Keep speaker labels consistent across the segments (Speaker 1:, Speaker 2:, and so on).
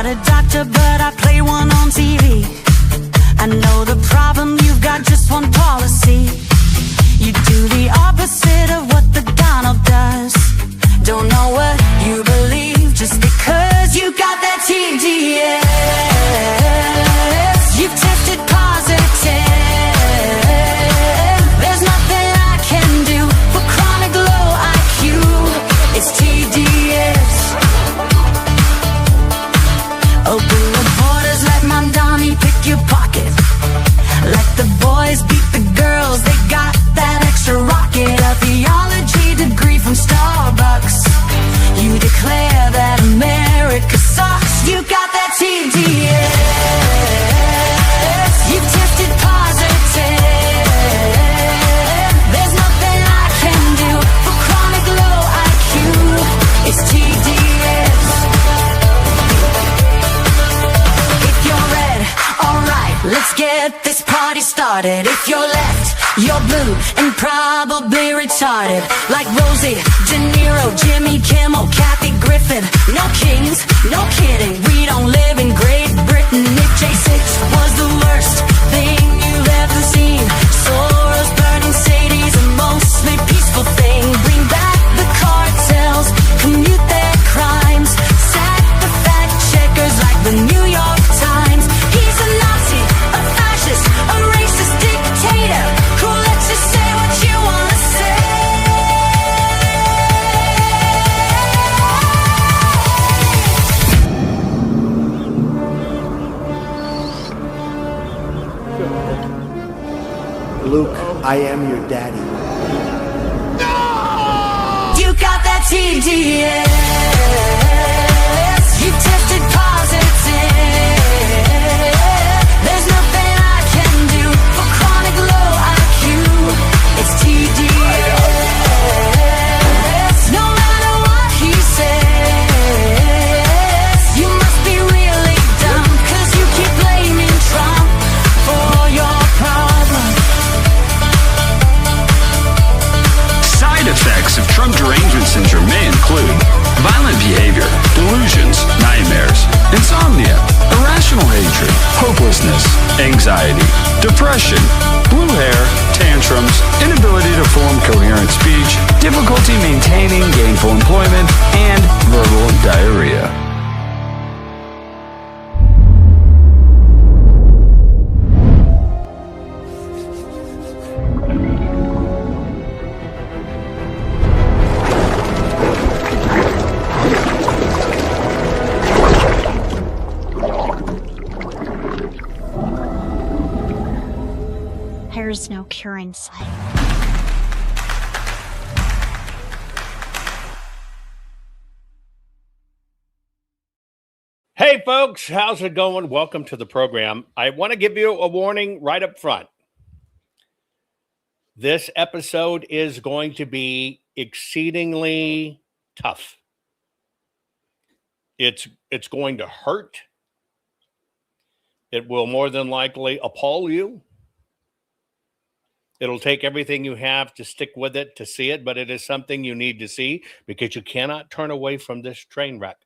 Speaker 1: not a doctor, but I play one on TV. I know the problem, you've got just one policy. You do the opposite of what the Donald does. Don't know what you believe just because you got that TDS. You've tested positive. There's nothing I can do for chronic low IQ. It's TDS. Open the borders, let Mamdani pick your pocket. Let the boys beat the girls, they got that extra rocket. A theology degree from Starbucks. You declare that America sucks. You got that TDS. You've tested positive. There's nothing I can do for chronic low IQ. It's TDS. If you're red, alright, let's get this party started. If you're left, you're blue and probably retarded. Like Rosie, De Niro, Jimmy Kimmel, Kathy Griffin. No kings, no kidding, we don't live in Great Britain. If J6 was the worst thing you've ever seen, Soros, burning Sadie's a mostly peaceful thing. Bring back the cartels, commute their crimes, sack the fact checkers like the New York Times. He's a Nazi, a fascist, a racist dictator who lets you say what you wanna say.
Speaker 2: Luke, I am your daddy.
Speaker 1: You got that TDS. You tested positive. There's nothing I can do for chronic low IQ. It's TDS. No matter what he says, you must be really dumb, 'cause you keep blaming Trump for your problem.
Speaker 3: Side effects of Trump derangement syndrome may include violent behavior, delusions, nightmares, insomnia, irrational hatred, hopelessness, anxiety, depression, blue hair, tantrums, inability to form coherent speech, difficulty maintaining gainful employment, and verbal diarrhea.
Speaker 4: There's no cure in sight.
Speaker 5: Hey folks, how's it going? Welcome to the program. I want to give you a warning right up front. This episode is going to be exceedingly tough. It's going to hurt. It will more than likely appall you. It'll take everything you have to stick with it, to see it, but it is something you need to see because you cannot turn away from this train wreck.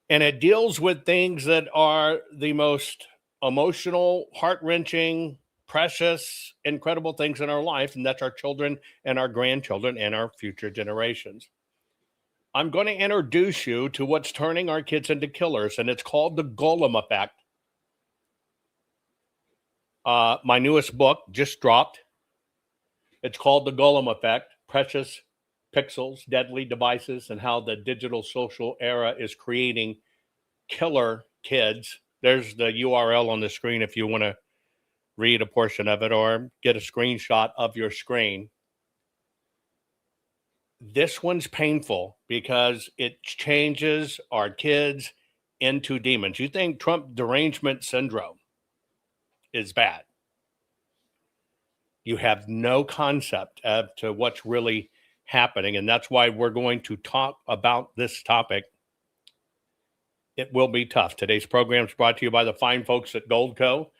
Speaker 5: And it deals with things that are the most emotional, heart-wrenching, precious, incredible things in our life, and that's our children and our grandchildren and our future generations. I'm going to introduce you to what's turning our kids into killers, and it's called the Gollum effect. My newest book just dropped. It's called The Gollum Effect, Precious Pixels, Deadly Devices, and How the Digital Social Era is Creating Killer Kids. There's the URL on the screen if you want to read a portion of it or get a screenshot of your screen. This one's painful because it changes our kids into demons. You think Trump derangement syndrome is bad. You have no concept as to what's really happening, and that's why we're going to talk about this topic. It will be tough. Today's program is brought to you by the fine folks at Goldco.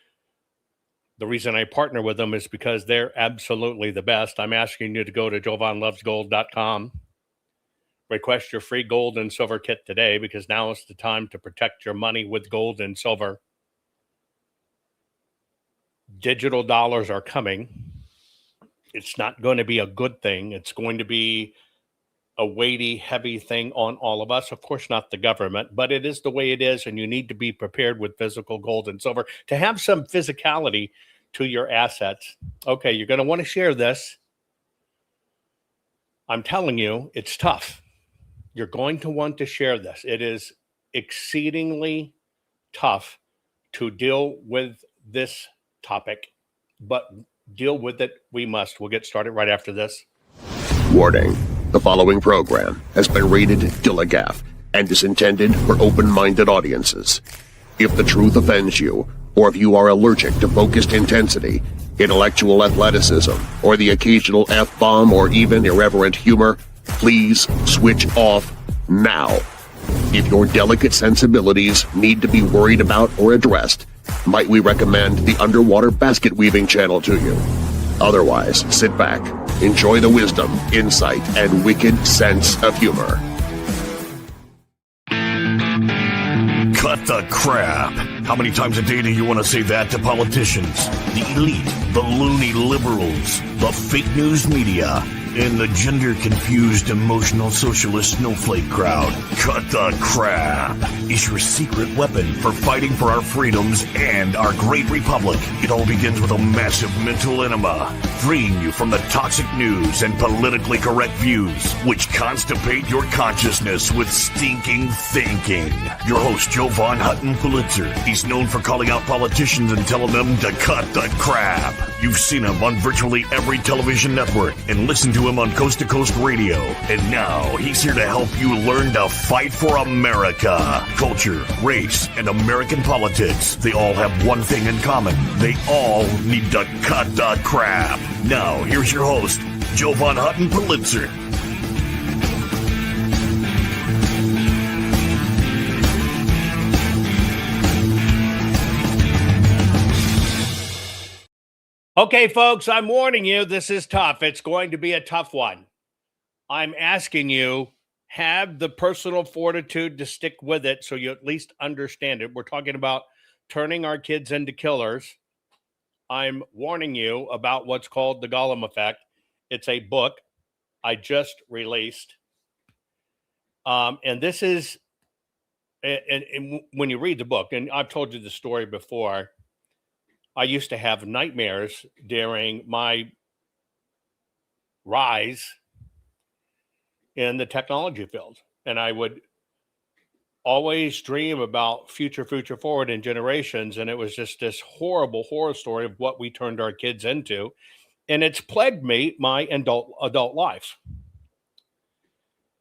Speaker 5: The reason I partner with them is because they're absolutely the best. I'm asking you to go to jovanlovesgold.com, Request your free gold and silver kit today, because now is the time to protect your money with gold and silver. Digital dollars are coming. It's not going to be a good thing. It's going to be a weighty, heavy thing on all of us. Of course, not the government, but it is the way it is, and you need to be prepared with physical gold and silver to have some physicality to your assets. Okay, you're going to want to share this. I'm telling you, it's tough. You're going to want to share this. It is exceedingly tough to deal with this topic, but deal with it we must. We'll get started right after this.
Speaker 4: Warning. The following program has been rated Dilligaff and is intended for open-minded audiences. If the truth offends you, or if you are allergic to focused intensity, intellectual athleticism, or the occasional F-bomb or even irreverent humor, please switch off now. If your delicate sensibilities need to be worried about or addressed, might we recommend the Underwater Basket Weaving channel to you? Otherwise, sit back, enjoy the wisdom, insight, and wicked sense of humor.
Speaker 6: Cut the crap. How many times a day do you want to say that to politicians, the elite, the loony liberals, the fake news media, and the gender-confused, emotional socialist snowflake crowd? Cut the crap is your secret weapon for fighting for our freedoms and our great republic. It all begins with a massive mental enema, freeing you from the toxic news and politically correct views, which constipate your consciousness with stinking thinking. Your host, Jovan Hutton Pulitzer. He's known for calling out politicians and telling them to cut the crap. You've seen him on virtually every television network and listened to him on Coast to Coast Radio. And now he's here to help you learn to fight for America. Culture, race, and American politics. They all have one thing in common. They all need to cut the crap. Now, here's your host, Jovan Hutton Pulitzer.
Speaker 5: Okay, folks, I'm warning you, this is tough. It's going to be a tough one. I'm asking you, have the personal fortitude to stick with it so you at least understand it. We're talking about turning our kids into killers. I'm warning you about what's called the Gollum effect. It's a book I just released. And this is, and when you read the book, and I've told you the story before, I used to have nightmares during my rise in the technology field. And I would always dream about future forward in generations. And it was just this horrible horror story of what we turned our kids into. And it's plagued me my adult life.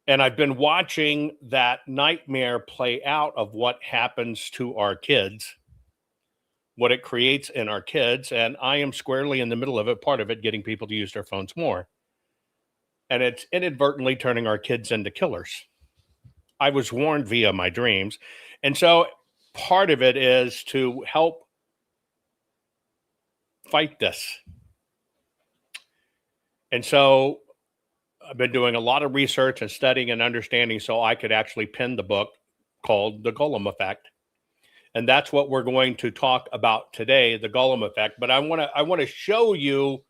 Speaker 5: And I've been watching that nightmare play out of what happens to our kids, what it creates in our kids. And I am squarely in the middle of it, part of it, getting people to use their phones more. And it's inadvertently turning our kids into killers. I was warned via my dreams. And so part of it is to help fight this. And so I've been doing a lot of research and studying and understanding so I could actually pen the book called The Gollum Effect. And that's what we're going to talk about today, the Gollum effect. But I want to show you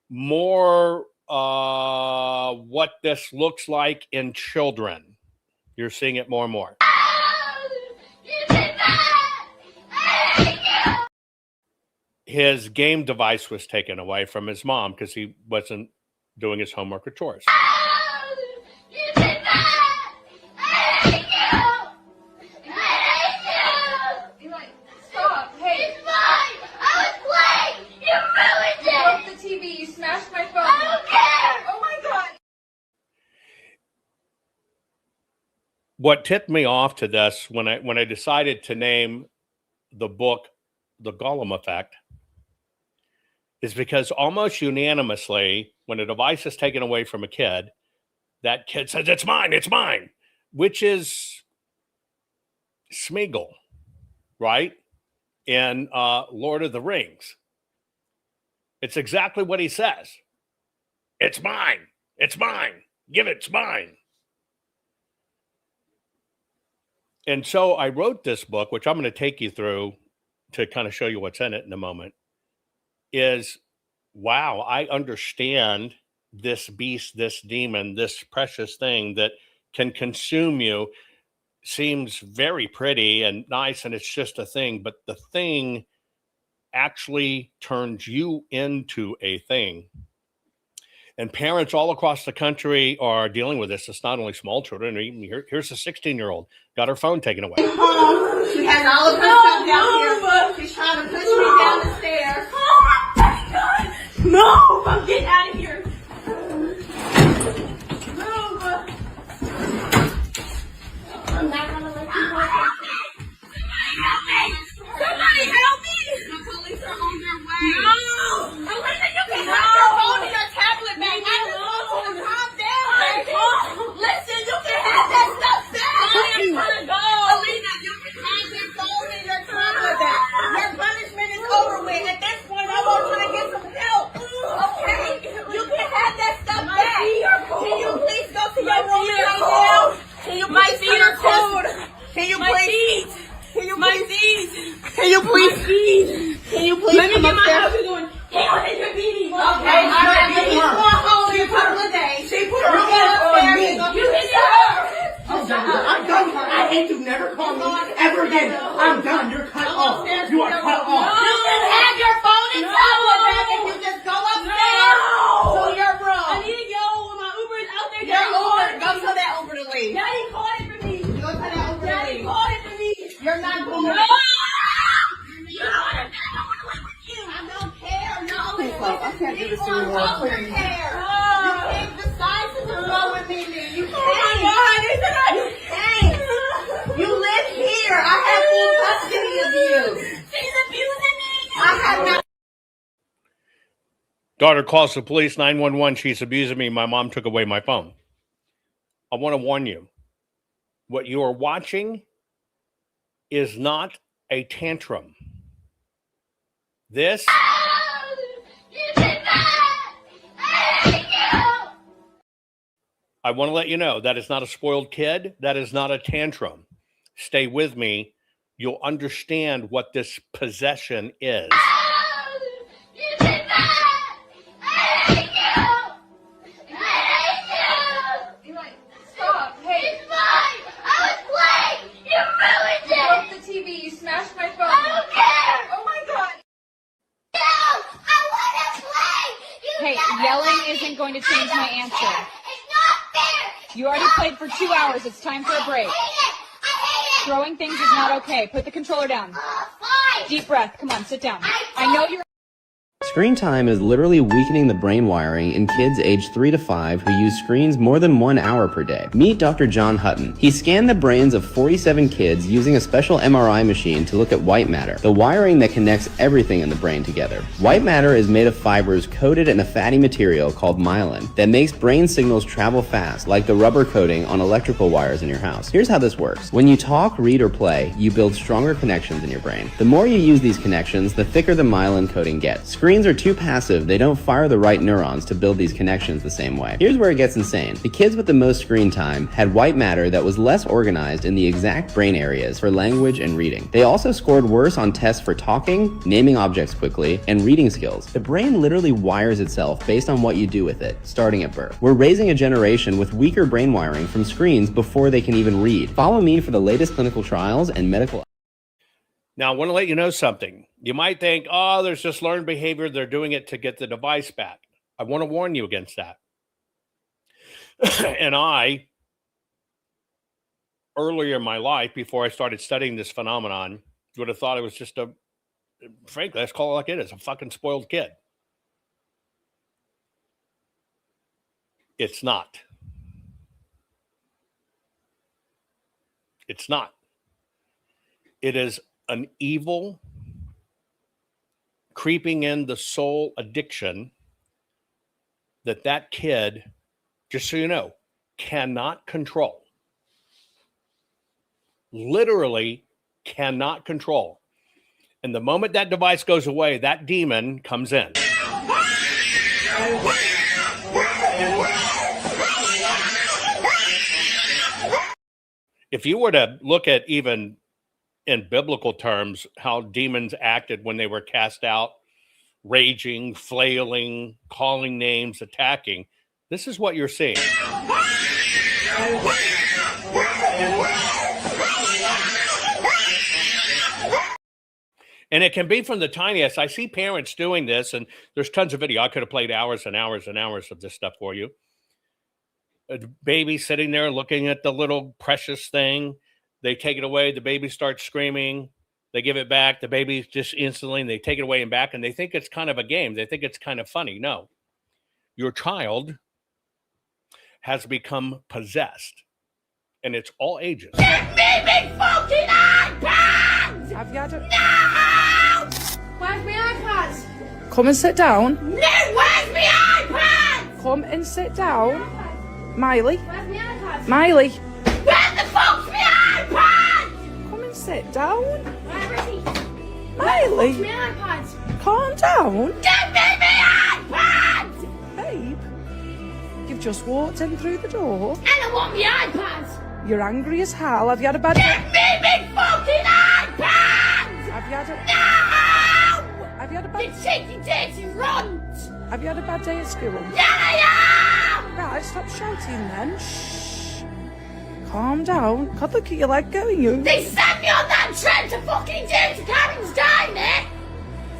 Speaker 5: more what this looks like in children. You're seeing it more and more. His game device was taken away from his mom because he wasn't doing his homework or chores. What tipped me off to this when I decided to name the book The Gollum Effect is because almost unanimously, when a device is taken away from a kid, that kid says, it's mine, which is Smeagol, right? In Lord of the Rings. It's exactly what he says. It's mine. Give it, it's mine. And so I wrote this book, which I'm going to take you through to kind of show you what's in it in a moment, is, wow, I understand this beast, this demon, this precious thing that can consume you. Seems very pretty and nice, and it's just a thing, but the thing actually turns you into a thing. And parents all across the country are dealing with this. It's not only small children. Even here's a 16-year-old got her phone taken away.
Speaker 7: She has all of her stuff down here. She's trying to push me down the stairs. Oh my God! Move! I'm getting out of here. Move! I'm not gonna let you go. Somebody help me! Somebody help me! The police are on their way. No! Elena, you can have your phone and your tablet back. I just want you to calm down, baby. Listen, you can have that stuff back. I'm trying to go. Elena, you can have your phone and your tablet back. Your punishment is over with. At this point, I want you to get some help. Okay? You can have that stuff back. Can you please go to your room right now? Can you please turn your cold? Can you please? Can you please? Can you please? Can you please come upstairs? Hang on, it's your BD. Okay, all right. He's going home in a couple of days. She put her head upstairs. You hit her.
Speaker 2: I'm done. I hate you. Never call me ever again. I'm done. You're cut off. You are cut off.
Speaker 7: You can have your phone and tablet back if you just go upstairs to your room.
Speaker 8: I need to go when my Uber is out there.
Speaker 7: Your Uber. Go tell that Uber to leave.
Speaker 8: Daddy called it for me.
Speaker 7: Go tell that Uber to
Speaker 8: Daddy
Speaker 7: leave.
Speaker 8: called it for me.
Speaker 7: You're not going to.
Speaker 8: You don't understand. I want to live with you.
Speaker 7: I don't care. No,
Speaker 2: Please, love, I can't do this anymore.
Speaker 7: I don't
Speaker 2: Please.
Speaker 7: care. You can't decide to go with me. You can't.
Speaker 8: Oh my God,
Speaker 7: You can't. You live here. I have full custody of you.
Speaker 8: she's abusing me.
Speaker 7: I have not.
Speaker 5: Daughter calls the police, 911. She's abusing me. My mom took away my phone. I want to warn you. What you are watching is not a tantrum. This
Speaker 8: You did that. I hate you.
Speaker 5: I want to let you know that is not a spoiled kid. That is not a tantrum. Stay with me. You'll understand what this possession is.
Speaker 8: You did that. I hate you. I hate you.
Speaker 9: Stop. Hey,
Speaker 8: It's mine. I was playing. You ruined it.
Speaker 9: off the TV. You smashed my phone.
Speaker 8: I don't care.
Speaker 9: Oh my God.
Speaker 8: No, I want to play. You
Speaker 9: Hey,
Speaker 8: never
Speaker 9: yelling
Speaker 8: let me.
Speaker 9: isn't going to change my
Speaker 8: I don't
Speaker 9: answer.
Speaker 8: care. It's not fair.
Speaker 9: You already played for 2 hours. It's time for a break.
Speaker 8: I hate it. I hate it.
Speaker 9: Throwing things is not okay. Put the controller down.
Speaker 8: Fine.
Speaker 9: Deep breath. Come on, sit down. I know you're...
Speaker 10: Screen time is literally weakening the brain wiring in kids aged 3 to 5 who use screens more than 1 hour per day. Meet Dr. John Hutton. He scanned the brains of 47 kids using a special MRI machine to look at white matter, the wiring that connects everything in the brain together. White matter is made of fibers coated in a fatty material called myelin that makes brain signals travel fast, like the rubber coating on electrical wires in your house. Here's how this works. When you talk, read, or play, you build stronger connections in your brain. The more you use these connections, the thicker the myelin coating gets. Screens are too passive. They don't fire the right neurons to build these connections the same way. Here's where it gets insane. The kids with the most screen time had white matter that was less organized in the exact brain areas for language and reading. They also scored worse on tests for talking, naming objects quickly, and reading skills. The brain literally wires itself based on what you do with it, starting at birth. We're raising a generation with weaker brain wiring from screens before they can even read. Follow me for the latest clinical trials and medical.
Speaker 5: Now, I want to let you know something. You might think, oh, there's just learned behavior. They're doing it to get the device back. I want to warn you against that. And I, earlier in my life, before I started studying this phenomenon, would have thought it was just frankly, let's call it like it is, a fucking spoiled kid. It's not. It's not. It is an evil, creeping in the soul addiction that kid, just so you know, cannot control. Literally cannot control. And the moment that device goes away, that demon comes in. if you were to look at even in biblical terms how demons acted when they were cast out, raging, flailing, calling names, attacking, this is what you're seeing. And it can be from the tiniest. I see parents doing this, and there's tons of video. I could have played hours and hours and hours of this stuff for you. A baby sitting there looking at the little precious thing. They take it away. The baby starts screaming. They give it back. The baby just instantly, and they take it away and back, and they think it's kind of a game. They think it's kind of funny. No. Your child has become possessed, and it's all ages.
Speaker 7: Give me big fucking iPad!
Speaker 11: Have you had it?
Speaker 7: No! Where's my iPad?
Speaker 11: Come and sit down.
Speaker 7: No, where's my iPad?
Speaker 11: Come and sit down. Miley.
Speaker 7: Where's my iPad?
Speaker 11: Miley.
Speaker 7: Where the fuck's my iPad?
Speaker 11: Come and sit down.
Speaker 7: Where is he?
Speaker 11: Miley.
Speaker 7: Where's my iPad?
Speaker 11: Calm down.
Speaker 7: Give me my iPad!
Speaker 11: Babe. You've just walked in through the door.
Speaker 7: And I want my iPad!
Speaker 11: You're angry as hell. Have you had a bad
Speaker 7: Give
Speaker 11: day?
Speaker 7: me big fucking iPad!
Speaker 11: Have you had a...
Speaker 7: No!
Speaker 11: Have you had a
Speaker 7: You
Speaker 11: bad...
Speaker 7: cheeky dirty runt!
Speaker 11: Have you had a bad day at school?
Speaker 7: Yeah, I am!
Speaker 11: Right, stop shouting then. Shh. Calm down. God, look at your leg going, you.
Speaker 7: They sent me on that trip to fucking do to Karen's Diner!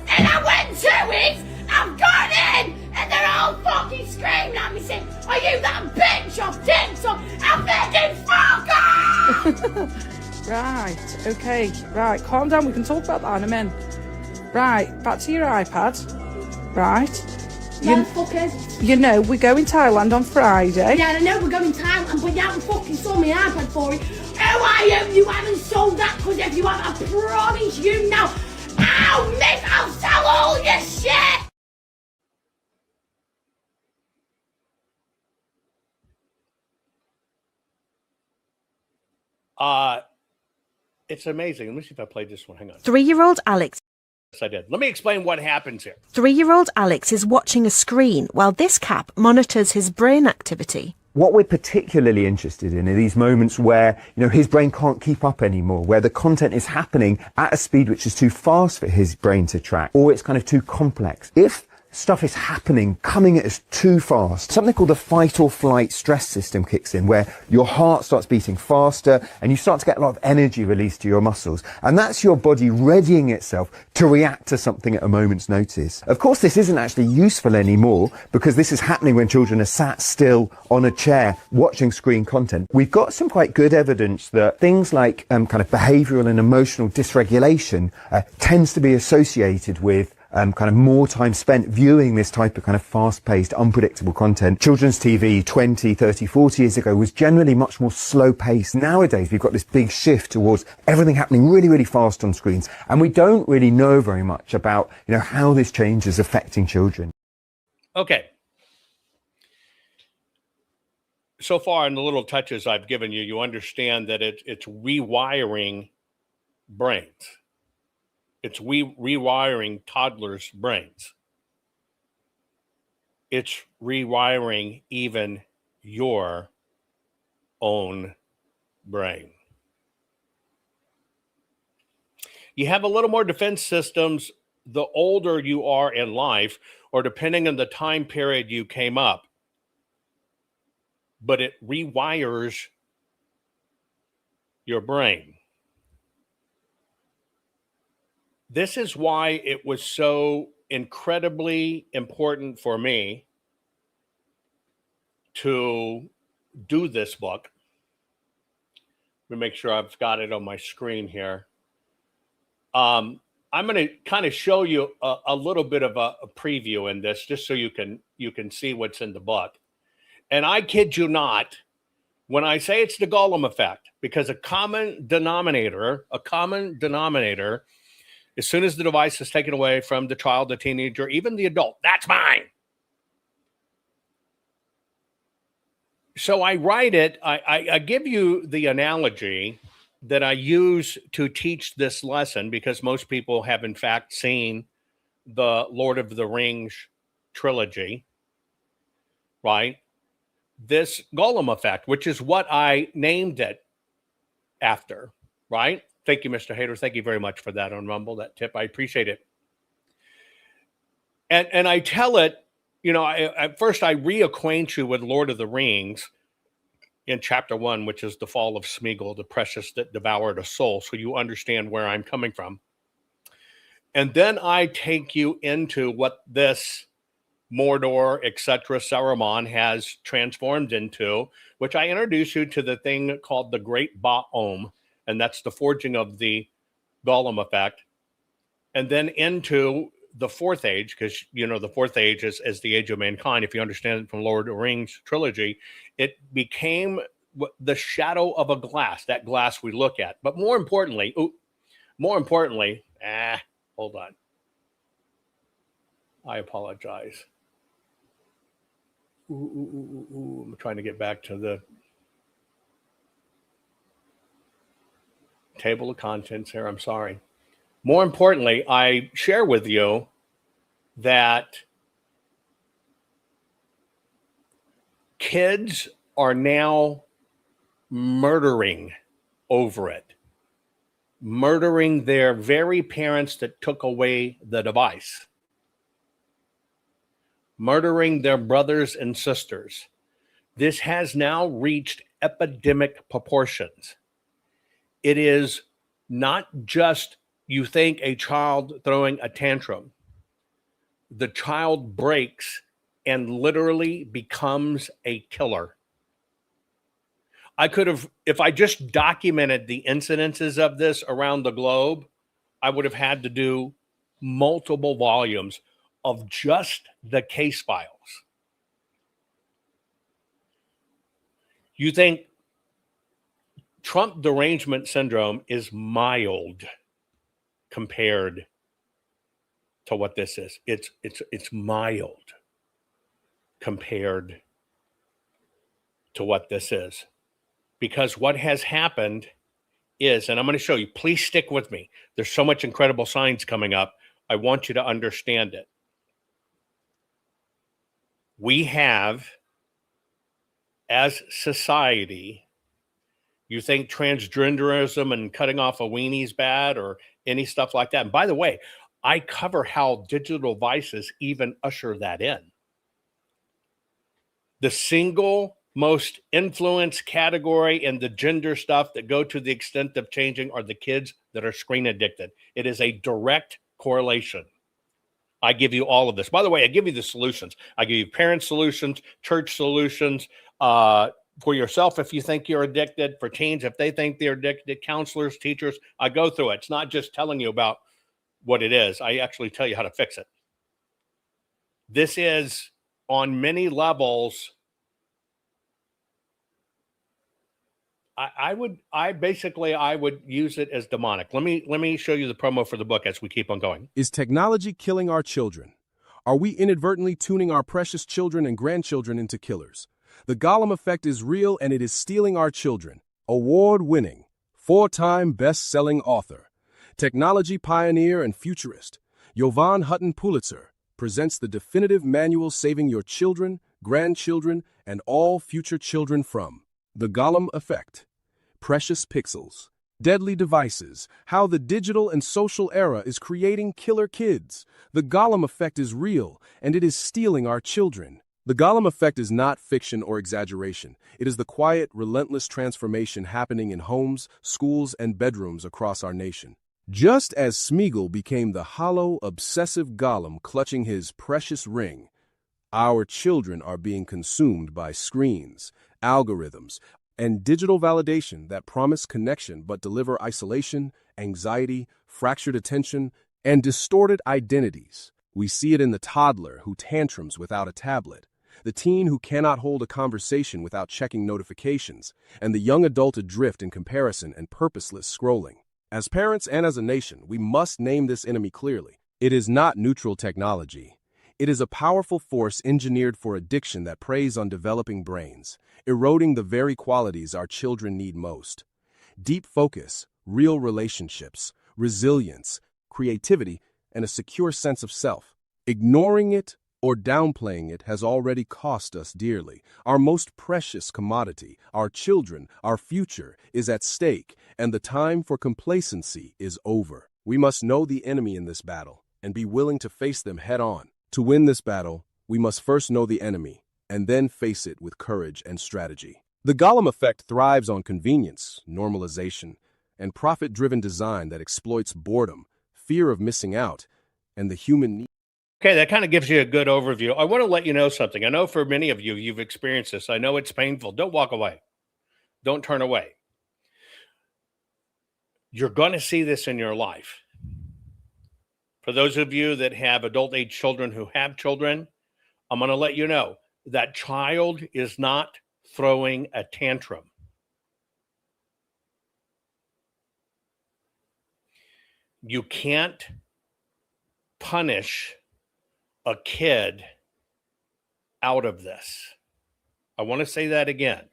Speaker 7: And I went to it! I've gone in! And they're all fucking screaming at me saying, are you that bitch of TikTok? I'm thinking, fuck off!
Speaker 11: Right, okay. Right, calm down. We can talk about that in a minute. Right, back to your iPad. Right.
Speaker 7: No, fuckers.
Speaker 11: You know, we're going Thailand on Friday.
Speaker 7: Yeah, I know we're going to Thailand, but you haven't fucking sold my iPad for it. Oh, I am. You haven't sold that, because if you have, I promise you now, I'll sell all your shit!
Speaker 5: It's amazing. Let me see if I played this one. Hang on.
Speaker 12: 3-year-old Alex.
Speaker 5: Yes, I did. Let me explain what happens here.
Speaker 12: 3-year-old Alex is watching a screen while this cap monitors his brain activity.
Speaker 13: What we're particularly interested in are these moments where, his brain can't keep up anymore, where the content is happening at a speed which is too fast for his brain to track, or it's kind of too complex. If stuff is happening, coming at us too fast, something called the fight or flight stress system kicks in, where your heart starts beating faster and you start to get a lot of energy released to your muscles. And that's your body readying itself to react to something at a moment's notice. Of course, this isn't actually useful anymore, because this is happening when children are sat still on a chair watching screen content. We've got some quite good evidence that things like kind of behavioural and emotional dysregulation tends to be associated with kind of more time spent viewing this type of kind of fast-paced, unpredictable content. Children's TV 20, 30, 40 years ago was generally much more slow-paced. Nowadays, we've got this big shift towards everything happening really, really fast on screens. And we don't really know very much about, how this change is affecting children.
Speaker 5: Okay. So far in the little touches I've given you, you understand that it's rewiring brains. It's rewiring toddlers' brains. It's rewiring even your own brain. You have a little more defense systems the older you are in life, or depending on the time period you came up. But it rewires your brain. This is why it was so incredibly important for me to do this book. Let me make sure I've got it on my screen here. I'm going to kind of show you a little bit of a preview in this, just so you can see what's in the book. And I kid you not, when I say it's the Gollum effect, because a common denominator, as soon as the device is taken away from the child, the teenager, even the adult, that's mine. So I write it, I give you the analogy that I use to teach this lesson, because most people have in fact seen the Lord of the Rings trilogy, right? This Gollum effect, which is what I named it, after, right? Thank you, Mr. Hader. Thank you very much for that on Rumble, that tip. I appreciate it. And I tell it, at first I reacquaint you with Lord of the Rings in chapter 1, which is the fall of Smeagol, the precious that devoured a soul, so you understand where I'm coming from. And then I take you into what this Mordor, etc., Saruman has transformed into, which I introduce you to the thing called the Great Ba-Om, and that's the forging of the Gollum effect, and then into the Fourth Age, because, the Fourth Age is the age of mankind. If you understand it from Lord of the Rings trilogy, it became the shadow of a glass, that glass we look at. But more importantly, hold on. I apologize. I'm trying to get back to the table of contents here. I'm sorry. More importantly, I share with you that kids are now murdering over it, murdering their very parents that took away the device, murdering their brothers and sisters. This has now reached epidemic proportions. It is not just, you think, a child throwing a tantrum. The child breaks and literally becomes a killer. I could have, if I just documented the incidences of this around the globe, I would have had to do multiple volumes of just the case files. You think Trump derangement syndrome is mild compared to what this is. It's mild compared to what this is. Because what has happened is, and I'm going to show you, please stick with me. There's so much incredible science coming up. I want you to understand it. We have, as society, you think transgenderism and cutting off a weenie is bad or any stuff like that. And by the way, I cover how digital devices even usher that in. The single most influenced category in the gender stuff that go to the extent of changing are the kids that are screen addicted. It is a direct correlation. I give you all of this. By the way, I give you the solutions. I give you parent solutions, church solutions, for yourself if you think you're addicted, for teens if they think they're addicted, counselors, teachers. I go through it. It's not just telling you about what it is. I actually tell you how to fix it. This is, on many levels, I would use it as demonic. Let me show you the promo for the book as we keep on going.
Speaker 14: Is technology killing our children? Are we inadvertently tuning our precious children and grandchildren into killers? The Gollum effect is real and it is stealing our children. Award-winning, 4-time best-selling author, technology pioneer and futurist, Jovan Hutton Pulitzer presents the definitive manual saving your children, grandchildren, and all future children from the Gollum effect. Precious pixels, deadly devices, how the digital and social era is creating killer kids. The Gollum effect is real, and it is stealing our children. The Gollum effect is not fiction or exaggeration. It is the quiet, relentless transformation happening in homes, schools, and bedrooms across our nation. Just as Smeagol became the hollow, obsessive Gollum clutching his precious ring, our children are being consumed by screens, algorithms, and digital validation that promise connection but deliver isolation, anxiety, fractured attention, and distorted identities. We see it in the toddler who tantrums without a tablet, the teen who cannot hold a conversation without checking notifications, and the young adult adrift in comparison and purposeless scrolling. As parents and as a nation, we must name this enemy clearly. It is not neutral technology. It is a powerful force engineered for addiction that preys on developing brains, eroding the very qualities our children need most. Deep focus, real relationships, resilience, creativity, and a secure sense of self. Ignoring it or downplaying it has already cost us dearly. Our most precious commodity, our children, our future, is at stake, and the time for complacency is over. We must know the enemy in this battle and be willing to face them head on. To win this battle, we must first know the enemy and then face it with courage and strategy. The Gollum effect thrives on convenience, normalization, and profit-driven design that exploits boredom, fear of missing out, and the human need.
Speaker 5: Okay, that kind of gives you a good overview. I want to let you know something. I know for many of you, you've experienced this. I know it's painful. Don't walk away. Don't turn away. You're going to see this in your life. For those of you that have adult-age children who have children, I'm going to let you know that child is not throwing a tantrum. You can't punish a kid out of this. I want to say that again.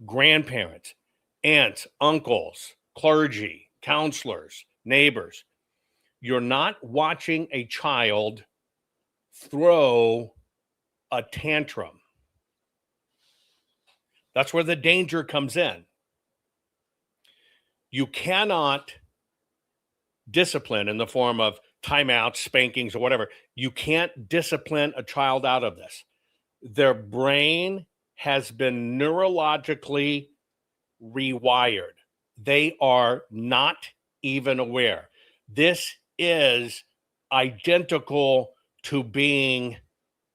Speaker 5: Grandparents, aunts, uncles, clergy, counselors, neighbors, you're not watching a child throw a tantrum. That's where the danger comes in. You cannot discipline in the form of timeouts, spankings, or whatever. You can't discipline a child out of this. Their brain has been neurologically rewired. They are not even aware. This is identical to being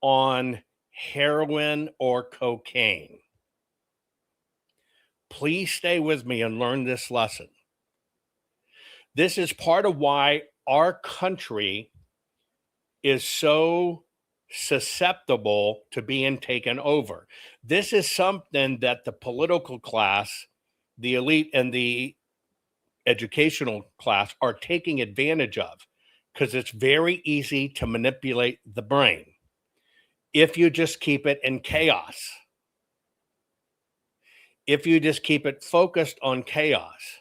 Speaker 5: on heroin or cocaine. Please stay with me and learn this lesson. This is part of why our country is so susceptible to being taken over. This is something that the political class, the elite, and the educational class are taking advantage of because it's very easy to manipulate the brain if you just keep it in chaos. If you just keep it focused on chaos.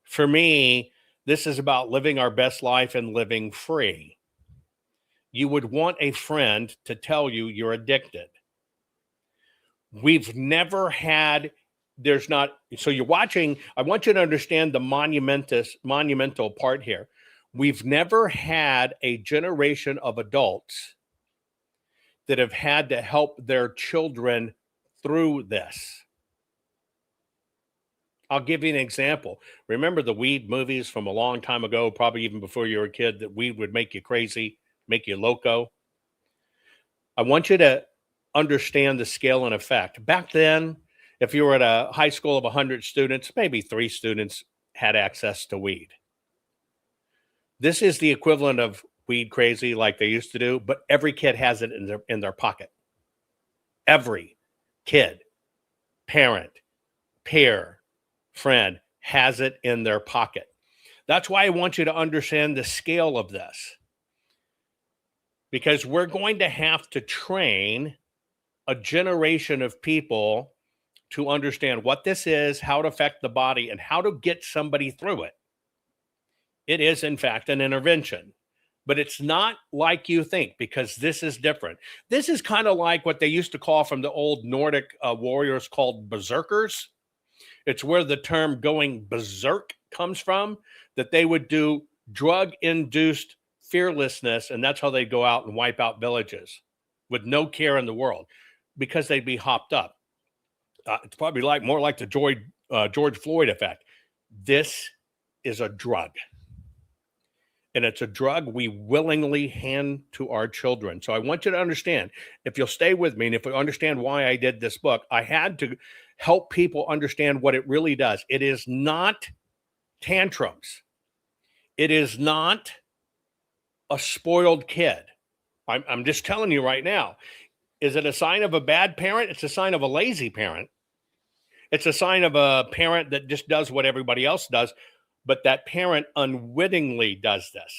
Speaker 5: For me, this is about living our best life and living free. You would want a friend to tell you you're addicted. We've never had, there's not, so you're watching, I want you to understand the monumental part here. We've never had a generation of adults that have had to help their children through this. I'll give you an example. Remember the weed movies from a long time ago, probably even before you were a kid, that weed would make you crazy, make you loco? I want you to understand the scale and effect. Back then, if you were at a high school of 100 students, maybe 3 students had access to weed. This is the equivalent of weed crazy like they used to do, but every kid has it in their pocket. Every kid, parent, peer, friend has it in their pocket. That's why I want you to understand the scale of this. Because we're going to have to train a generation of people to understand what this is, how it affects the body, and how to get somebody through it. It is, in fact, an intervention. But it's not like you think, because this is different. This is kind of like what they used to call from the old Nordic warriors called berserkers. It's where the term going berserk comes from, that they would do drug-induced fearlessness, and that's how they'd go out and wipe out villages with no care in the world because they'd be hopped up. It's probably more like the George Floyd effect. This is a drug. And it's a drug we willingly hand to our children. So I want you to understand, if you'll stay with me and if you understand why I did this book, I had to help people understand what it really does. It is not tantrums. It is not a spoiled kid. I'm just telling you right now. Is it a sign of a bad parent? It's a sign of a lazy parent. It's a sign of a parent that just does what everybody else does, but that parent unwittingly does this.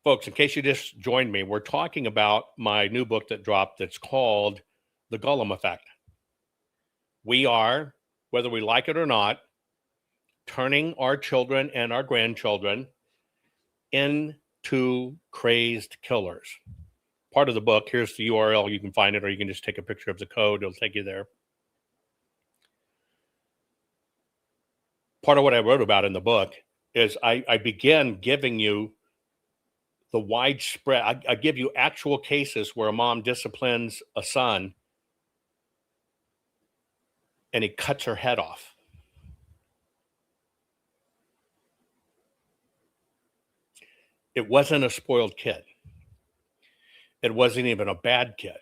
Speaker 5: Folks, in case you just joined me, we're talking about my new book that dropped that's called The Gollum Effect. We are, whether we like it or not, turning our children and our grandchildren into crazed killers. Part of the book, here's the URL, you can find it, or you can just take a picture of the code, it'll take you there. Part of what I wrote about in the book is I began giving you the widespread, I give you actual cases where a mom disciplines a son and he cuts her head off. It wasn't a spoiled kid. It wasn't even a bad kid.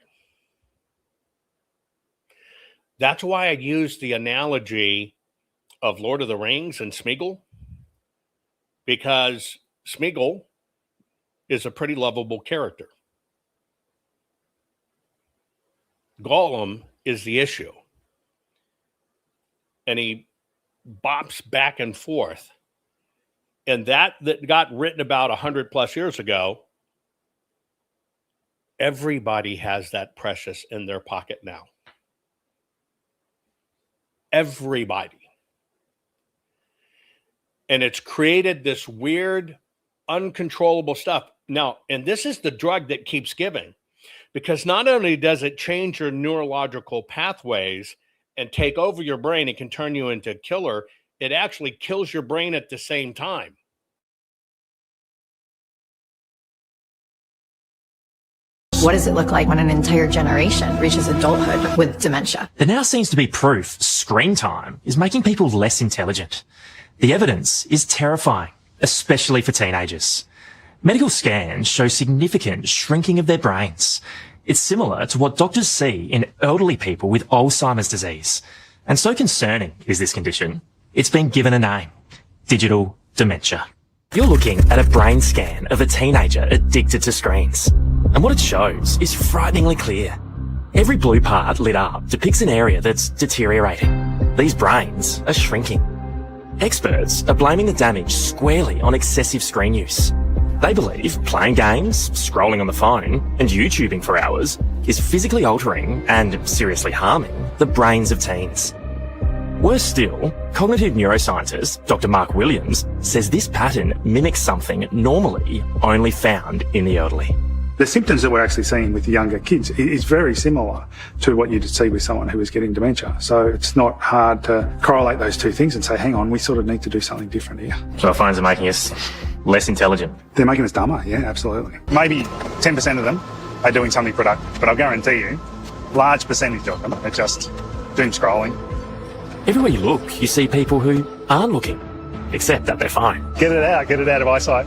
Speaker 5: That's why I used the analogy of Lord of the Rings and Smeagol, because Smeagol is a pretty lovable character. Gollum is the issue. And he bops back and forth. And that got written about 100 plus years ago, everybody has that precious in their pocket now. Everybody. And it's created this weird, uncontrollable stuff. Now, and this is the drug that keeps giving, because not only does it change your neurological pathways and take over your brain, it can turn you into a killer. It actually kills your brain at the same time.
Speaker 15: What does it look like when an entire generation reaches adulthood with dementia?
Speaker 16: There now seems to be proof screen time is making people less intelligent. The evidence is terrifying, especially for teenagers. Medical scans show significant shrinking of their brains. It's similar to what doctors see in elderly people with Alzheimer's disease. And so concerning is this condition, it's been given a name: digital dementia. You're looking at a brain scan of a teenager addicted to screens. And what it shows is frighteningly clear. Every blue part lit up depicts an area that's deteriorating. These brains are shrinking. Experts are blaming the damage squarely on excessive screen use. They believe playing games, scrolling on the phone, and YouTubing for hours is physically altering and seriously harming the brains of teens. Worse still, cognitive neuroscientist Dr. Mark Williams says this pattern mimics something normally only found in the elderly.
Speaker 17: The symptoms that we're actually seeing with younger kids is very similar to what you'd see with someone who is getting dementia. So it's not hard to correlate those two things and say, hang on, we sort of need to do something different here.
Speaker 16: So our phones are making us less intelligent?
Speaker 17: They're making us dumber, yeah, absolutely. Maybe 10% of them are doing something productive, but I'll guarantee you, large percentage of them are just doom scrolling.
Speaker 16: Everywhere you look, you see people who aren't looking, except at their phone.
Speaker 17: Get it out of eyesight.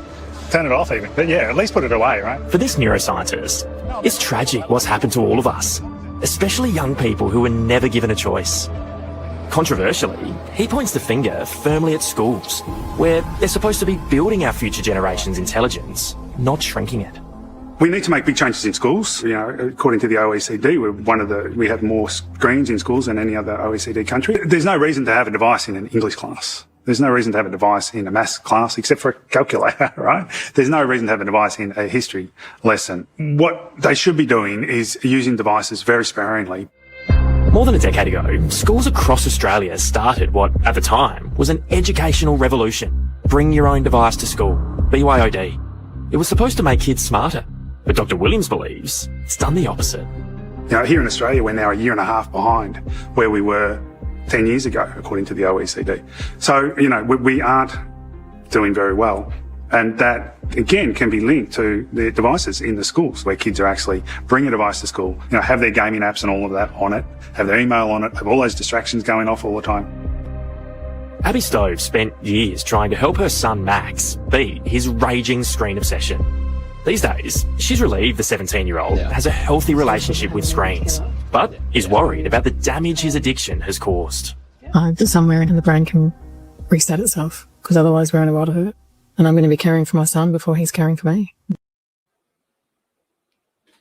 Speaker 17: Turn it off even. But yeah, at least put it away, right?
Speaker 16: For this neuroscientist, it's tragic what's happened to all of us, especially young people who were never given a choice. Controversially, he points the finger firmly at schools, where they're supposed to be building our future generation's intelligence, not shrinking it.
Speaker 17: We need to make big changes in schools. You know, according to the OECD, we have more screens in schools than any other OECD country. There's no reason to have a device in an English class. There's no reason to have a device in a maths class except for a calculator, right? There's no reason to have a device in a history lesson. What they should be doing is using devices very sparingly.
Speaker 16: More than a decade ago, schools across Australia started what, at the time, was an educational revolution. Bring your own device to school. BYOD. It was supposed to make kids smarter. But Dr. Williams believes it's done the opposite.
Speaker 17: You know, here in Australia, we're now a year and a half behind where we were 10 years ago, according to the OECD. So, you know, we aren't doing very well. And that, again, can be linked to the devices in the schools where kids are actually bringing a device to school, you know, have their gaming apps and all of that on it, have their email on it, have all those distractions going off all the time.
Speaker 16: Abby Stove spent years trying to help her son Max beat his raging screen obsession. These days, she's relieved the 17-year-old has a healthy relationship with screens, but is worried about the damage his addiction has caused.
Speaker 18: Somewhere in the brain can reset itself, because otherwise we're in a world of hurt. And I'm going to be caring for my son before he's caring for me.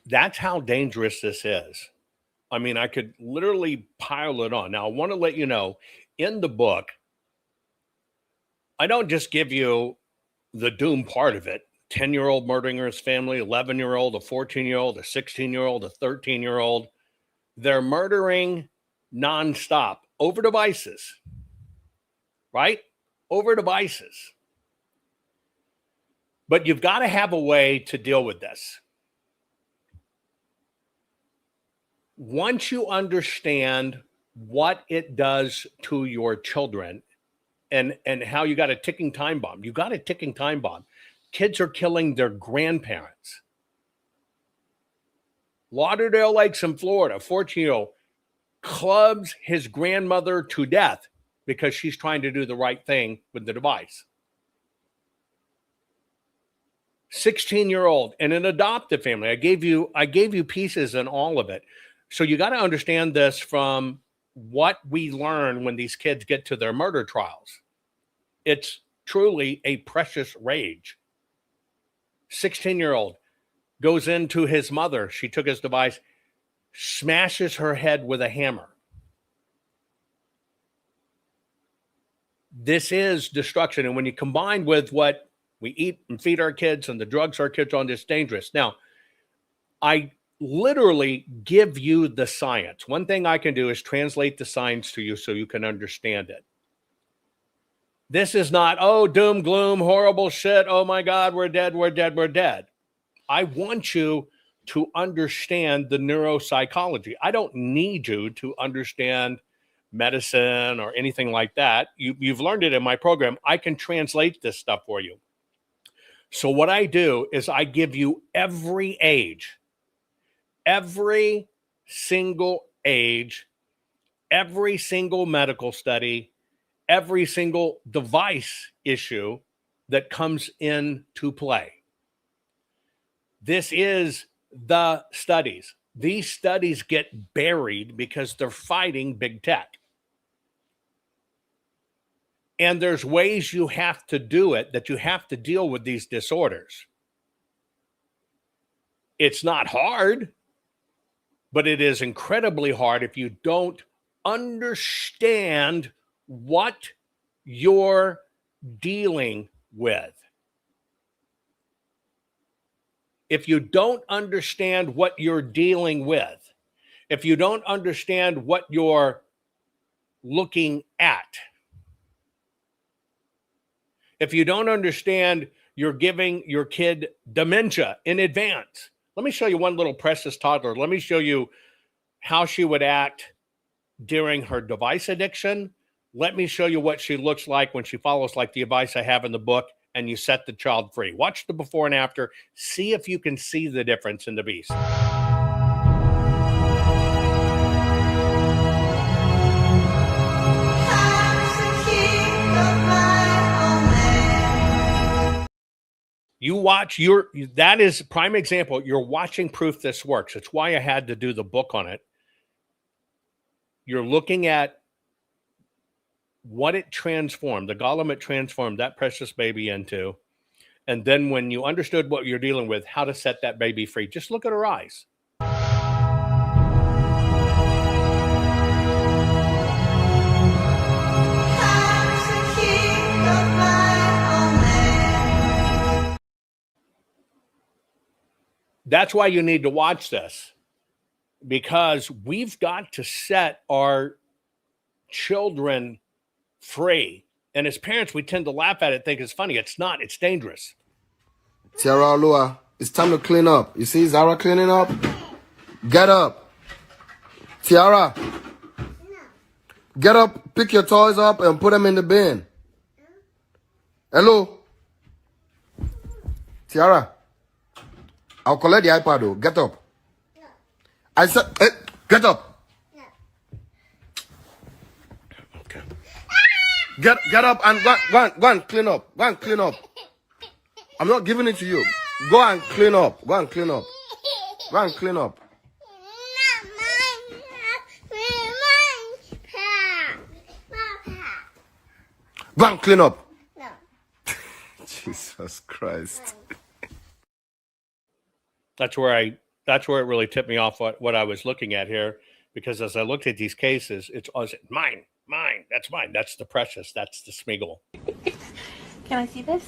Speaker 5: That's how dangerous this is. I mean, I could literally pile it on. Now, I want to let you know, in the book, I don't just give you the doom part of it. 10-year-old murdering his family, 11-year-old, a 14-year-old, a 16-year-old, a 13-year-old. They're murdering nonstop over devices, right? over devices. But you've got to have a way to deal with this. Once you understand what it does to your children and how you got a ticking time bomb, you got a ticking time bomb. Kids are killing their grandparents. Lauderdale Lakes in Florida, 14-year-old clubs his grandmother to death because she's trying to do the right thing with the device. 16-year-old in an adoptive family. I gave you pieces in all of it. So you got to understand this from what we learn when these kids get to their murder trials. It's truly a precious rage. 16-year-old goes into his mother. She took his device, smashes her head with a hammer. This is destruction. And when you combine with what we eat and feed our kids and the drugs our kids are on, it's dangerous. Now, I literally give you the science. One thing I can do is translate the science to you so you can understand it. This is not, oh, doom, gloom, horrible shit. Oh my God, we're dead, we're dead, we're dead. I want you to understand the neuropsychology. I don't need you to understand medicine or anything like that. You've learned it in my program. I can translate this stuff for you. So what I do is I give you every age, every single age, every single medical study, every single device issue that comes into play. This is the studies. These studies get buried because they're fighting big tech. And there's ways you have to do it, that you have to deal with these disorders. It's not hard, but it is incredibly hard if you don't understand what you're dealing with. If you don't understand what you're dealing with, if you don't understand what you're looking at, if you don't understand you're giving your kid dementia in advance. Let me show you one little precious toddler. Let me show you how she would act during her device addiction. Let me show you what she looks like when she follows like the advice I have in the book and you set the child free. Watch the before and after. See if you can see the difference in the beast. You watch that is a prime example. You're watching proof this works. It's why I had to do the book on it. You're looking at what it transformed, the Gollum it transformed that precious baby into. And then when you understood what you're dealing with, how to set that baby free, just look at her eyes. That's why you need to watch this, because we've got to set our children free. And as parents, we tend to laugh at it, think it's funny. It's not. It's dangerous.
Speaker 19: Tiara Lua, it's time to clean up. You see Zara cleaning up? Get up. Tiara. Get up, pick your toys up, and put them in the bin. Hello? Tiara. I'll collect the iPad, though. Get up. No. I said, hey, get up. No. Okay. Get up and go and clean up. Go and clean up. I'm not giving it to you. Go and clean up. Go and clean up. Go and clean up. Go and clean up. No. Jesus Christ.
Speaker 5: That's where it really tipped me off what I was looking at here, because as I looked at these cases, it's always mine, that's mine, that's the precious, that's the Smeagol.
Speaker 20: Can I see this?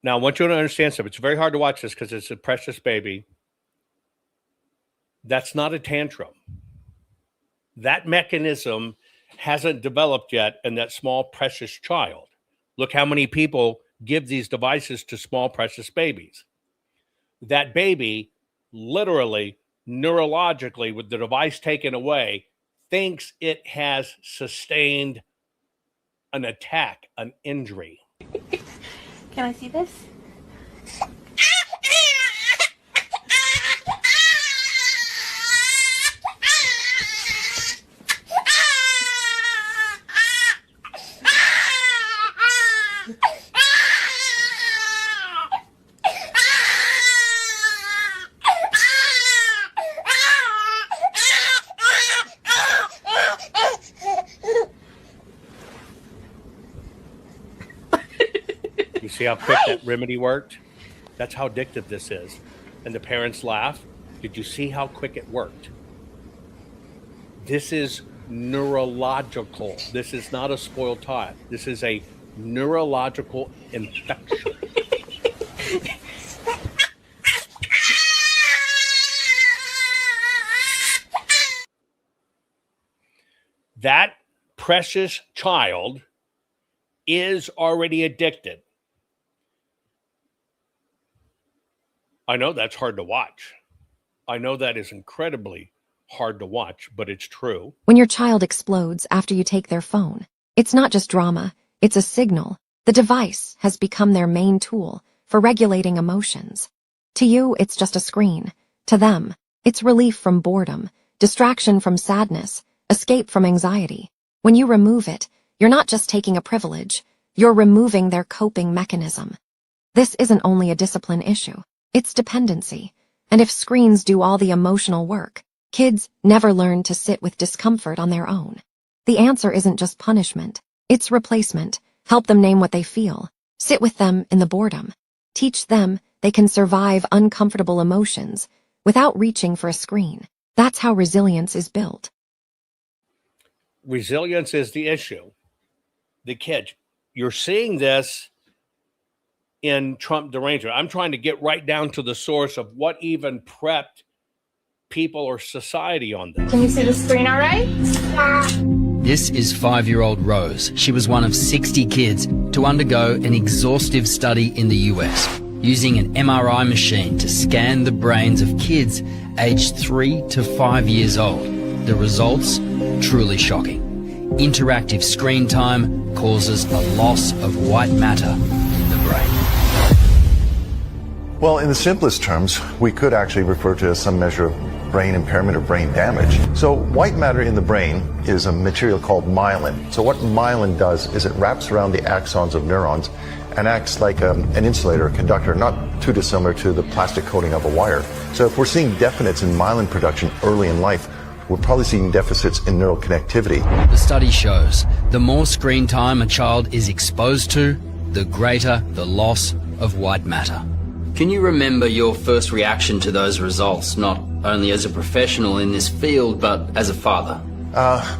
Speaker 5: Now, I want you to understand something. It's very hard to watch this because it's a precious baby. That's not a tantrum. That mechanism hasn't developed yet in that small, precious child. Look how many people give these devices to small, precious babies. That baby, literally, neurologically, with the device taken away, thinks it has sustained an attack, an injury.
Speaker 20: Can I see this?
Speaker 5: You see how quick that remedy worked? That's how addictive this is. And the parents laugh. Did you see how quick it worked? This is neurological. This is not a spoiled tot. This is a neurological infection. That precious child is already addicted. I know that's hard to watch. I know that is incredibly hard to watch, but it's true.
Speaker 21: When your child explodes after you take their phone, it's not just drama, it's a signal. The device has become their main tool for regulating emotions. To you, it's just a screen. To them, it's relief from boredom, distraction from sadness, escape from anxiety. When you remove it, you're not just taking a privilege, you're removing their coping mechanism. This isn't only a discipline issue, it's dependency. And if screens do all the emotional work, kids never learn to sit with discomfort on their own. The answer isn't just punishment, it's replacement. Help them name what they feel. Sit with them in the boredom. Teach them they can survive uncomfortable emotions without reaching for a screen. That's how resilience is built.
Speaker 5: Resilience is the issue. The kids. You're seeing this in Trump derangement. I'm trying to get right down to the source of what even prepped people or society on this.
Speaker 9: Can you see the screen all right?
Speaker 22: This is 5-year-old Rose. She was one of 60 kids to undergo an exhaustive study in the US, using an MRI machine to scan the brains of kids aged 3 to 5 years old. The results, truly shocking. Interactive screen time causes a loss of white matter in the brain.
Speaker 23: Well, in the simplest terms, we could actually refer to as some measure of brain impairment or brain damage. So white matter in the brain is a material called myelin. So what myelin does is it wraps around the axons of neurons and acts like an insulator, a conductor, not too dissimilar to the plastic coating of a wire. So if we're seeing deficits in myelin production early in life, we're probably seeing deficits in neural connectivity.
Speaker 22: The study shows the more screen time a child is exposed to, the greater the loss of white matter. Can you remember your first reaction to those results, not only as a professional in this field, but as a father?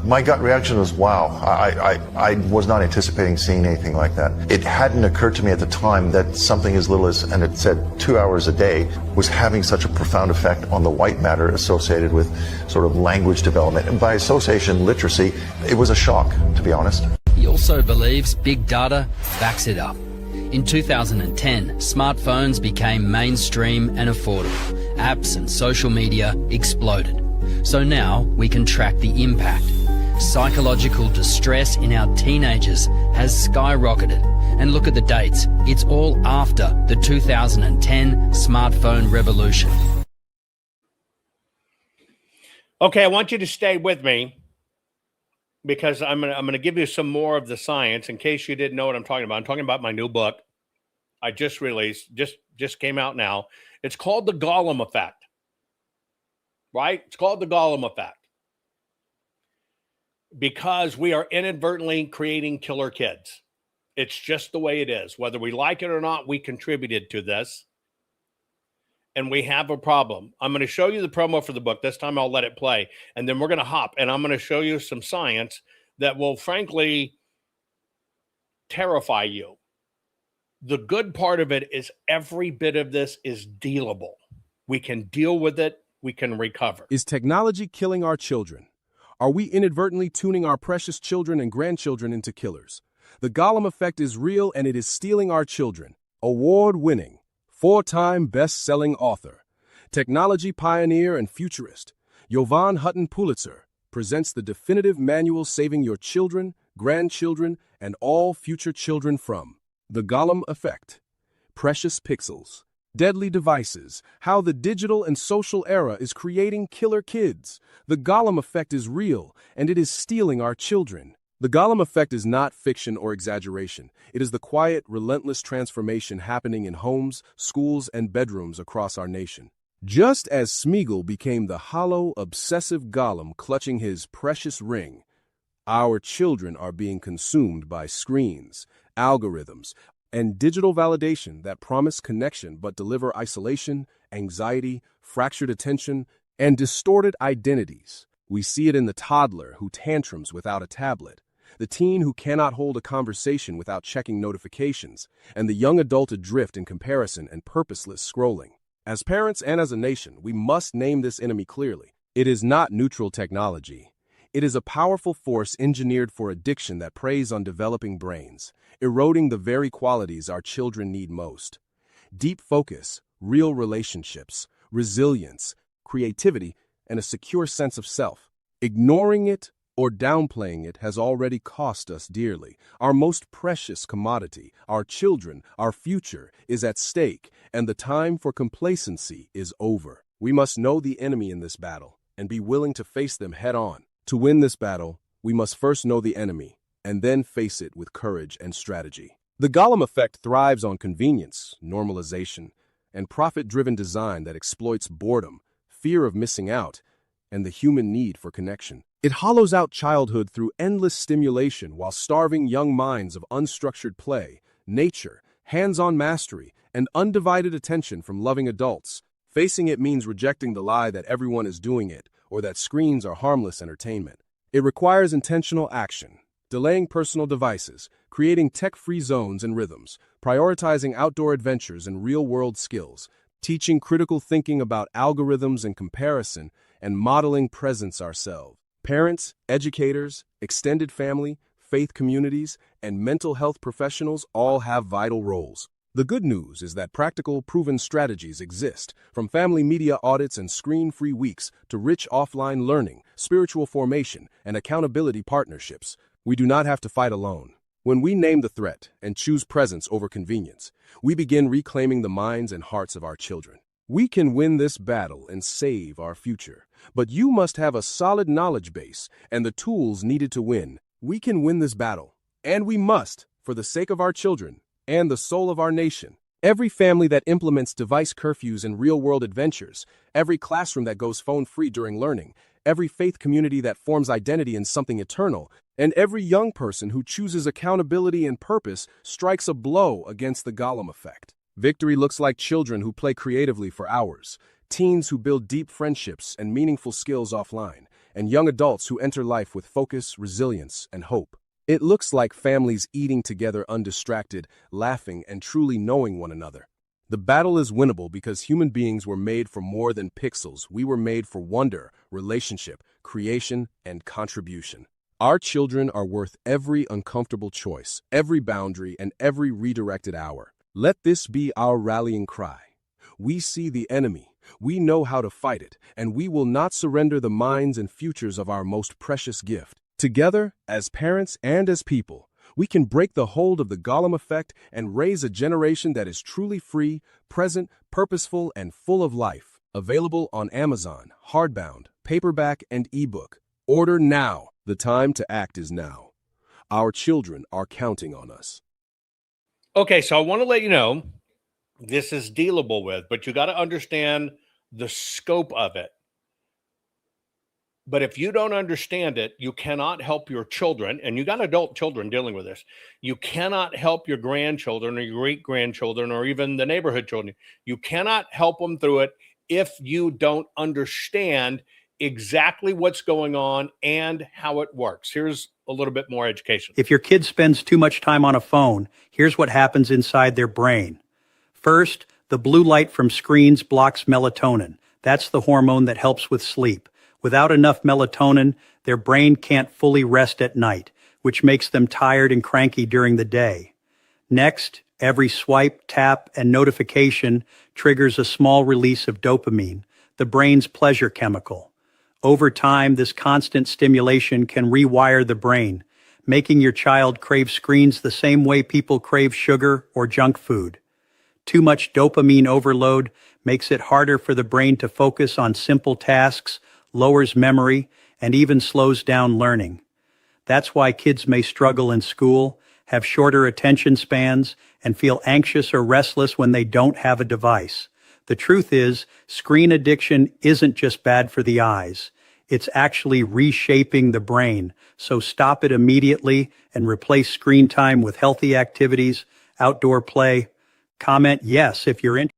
Speaker 23: My gut reaction was, wow, I was not anticipating seeing anything like that. It hadn't occurred to me at the time that something as little as, and it said 2 hours a day, was having such a profound effect on the white matter associated with sort of language development. And by association, literacy, it was a shock, to be honest.
Speaker 22: He also believes big data backs it up. In 2010, smartphones became mainstream and affordable. Apps and social media exploded. So now we can track the impact. Psychological distress in our teenagers has skyrocketed. And look at the dates. It's all after the 2010 smartphone revolution.
Speaker 5: Okay, I want you to stay with me because I'm gonna give you some more of the science in case you didn't know what I'm talking about. I'm talking about my new book I just released, just came out now. It's called The Gollum Effect. Right? It's called The Gollum Effect. Because we are inadvertently creating killer kids. It's just the way it is. Whether we like it or not, we contributed to this. And we have a problem. I'm going to show you the promo for the book. This time I'll let it play. And then we're going to hop. And I'm going to show you some science that will frankly terrify you. The good part of it is every bit of this is dealable. We can deal with it. We can recover.
Speaker 14: Is technology killing our children? Are we inadvertently tuning our precious children and grandchildren into killers? The Gollum effect is real and it is stealing our children. Award-winning, 4-time best-selling author, technology pioneer and futurist, Jovan Hutton Pulitzer presents the definitive manual saving your children, grandchildren, and all future children from the Gollum effect. Precious pixels, deadly devices, how the digital and social era is creating killer kids. The Gollum effect is real, and it is stealing our children. The Gollum effect is not fiction or exaggeration. It is the quiet, relentless transformation happening in homes, schools, and bedrooms across our nation. Just as Smeagol became the hollow, obsessive Gollum clutching his precious ring, our children are being consumed by screens, algorithms, and digital validation that promise connection but deliver isolation, anxiety, fractured attention, and distorted identities. We see it in the toddler who tantrums without a tablet, the teen who cannot hold a conversation without checking notifications, and the young adult adrift in comparison and purposeless scrolling. As parents and as a nation, we must name this enemy clearly. It is not neutral technology. It is a powerful force engineered for addiction that preys on developing brains, eroding the very qualities our children need most. Deep focus, real relationships, resilience, creativity, and a secure sense of self. Ignoring it or downplaying it has already cost us dearly. Our most precious commodity, our children, our future, is at stake, and the time for complacency is over. We must know the enemy in this battle and be willing to face them head-on. To win this battle, we must first know the enemy, and then face it with courage and strategy. The Gollum effect thrives on convenience, normalization, and profit-driven design that exploits boredom, fear of missing out, and the human need for connection. It hollows out childhood through endless stimulation while starving young minds of unstructured play, nature, hands-on mastery, and undivided attention from loving adults. Facing it means rejecting the lie that everyone is doing it, or that screens are harmless entertainment. It requires intentional action, delaying personal devices, creating tech-free zones and rhythms, prioritizing outdoor adventures and real-world skills, teaching critical thinking about algorithms and comparison, and modeling presence ourselves. Parents, educators, extended family, faith communities, and mental health professionals all have vital roles. The good news is that practical, proven strategies exist, from family media audits and screen-free weeks to rich offline learning, spiritual formation, and accountability partnerships. We do not have to fight alone. When we name the threat and choose presence over convenience, we begin reclaiming the minds and hearts of our children. We can win this battle and save our future, but you must have a solid knowledge base and the tools needed to win. We can win this battle, and we must, for the sake of our children and the soul of our nation. Every family that implements device curfews and real-world adventures, every classroom that goes phone-free during learning, every faith community that forms identity in something eternal, and every young person who chooses accountability and purpose strikes a blow against the Gollum effect. Victory looks like children who play creatively for hours, teens who build deep friendships and meaningful skills offline, and young adults who enter life with focus, resilience, and hope. It looks like families eating together undistracted, laughing, and truly knowing one another. The battle is winnable because human beings were made for more than pixels. We were made for wonder, relationship, creation, and contribution. Our children are worth every uncomfortable choice, every boundary, and every redirected hour. Let this be our rallying cry. We see the enemy, we know how to fight it, and we will not surrender the minds and futures of our most precious gift. Together, as parents and as people, we can break the hold of the Gollum effect and raise a generation that is truly free, present, purposeful, and full of life. Available on Amazon, hardbound, paperback, and ebook. Order now. The time to act is now. Our children are counting on us.
Speaker 5: Okay, so I want to let you know this is dealable with, but you got to understand the scope of it. But if you don't understand it, you cannot help your children, and you got adult children dealing with this. You cannot help your grandchildren or your great-grandchildren or even the neighborhood children. You cannot help them through it if you don't understand exactly what's going on and how it works. Here's a little bit more education.
Speaker 1: If your kid spends too much time on a phone, here's what happens inside their brain. First, the blue light from screens blocks melatonin. That's the hormone that helps with sleep. Without enough melatonin, their brain can't fully rest at night, which makes them tired and cranky during the day. Next, every swipe, tap, and notification triggers a small release of dopamine, the brain's pleasure chemical. Over time, this constant stimulation can rewire the brain, making your child crave screens the same way people crave sugar or junk food. Too much dopamine overload makes it harder for the brain to focus on simple tasks, lowers memory, and even slows down learning. That's why kids may struggle in school, have shorter attention spans, and feel anxious or restless when they don't have a device. The truth is, screen addiction isn't just bad for the eyes. It's actually reshaping the brain. So stop it immediately and replace screen time with healthy activities, outdoor play. Comment yes if you're interested.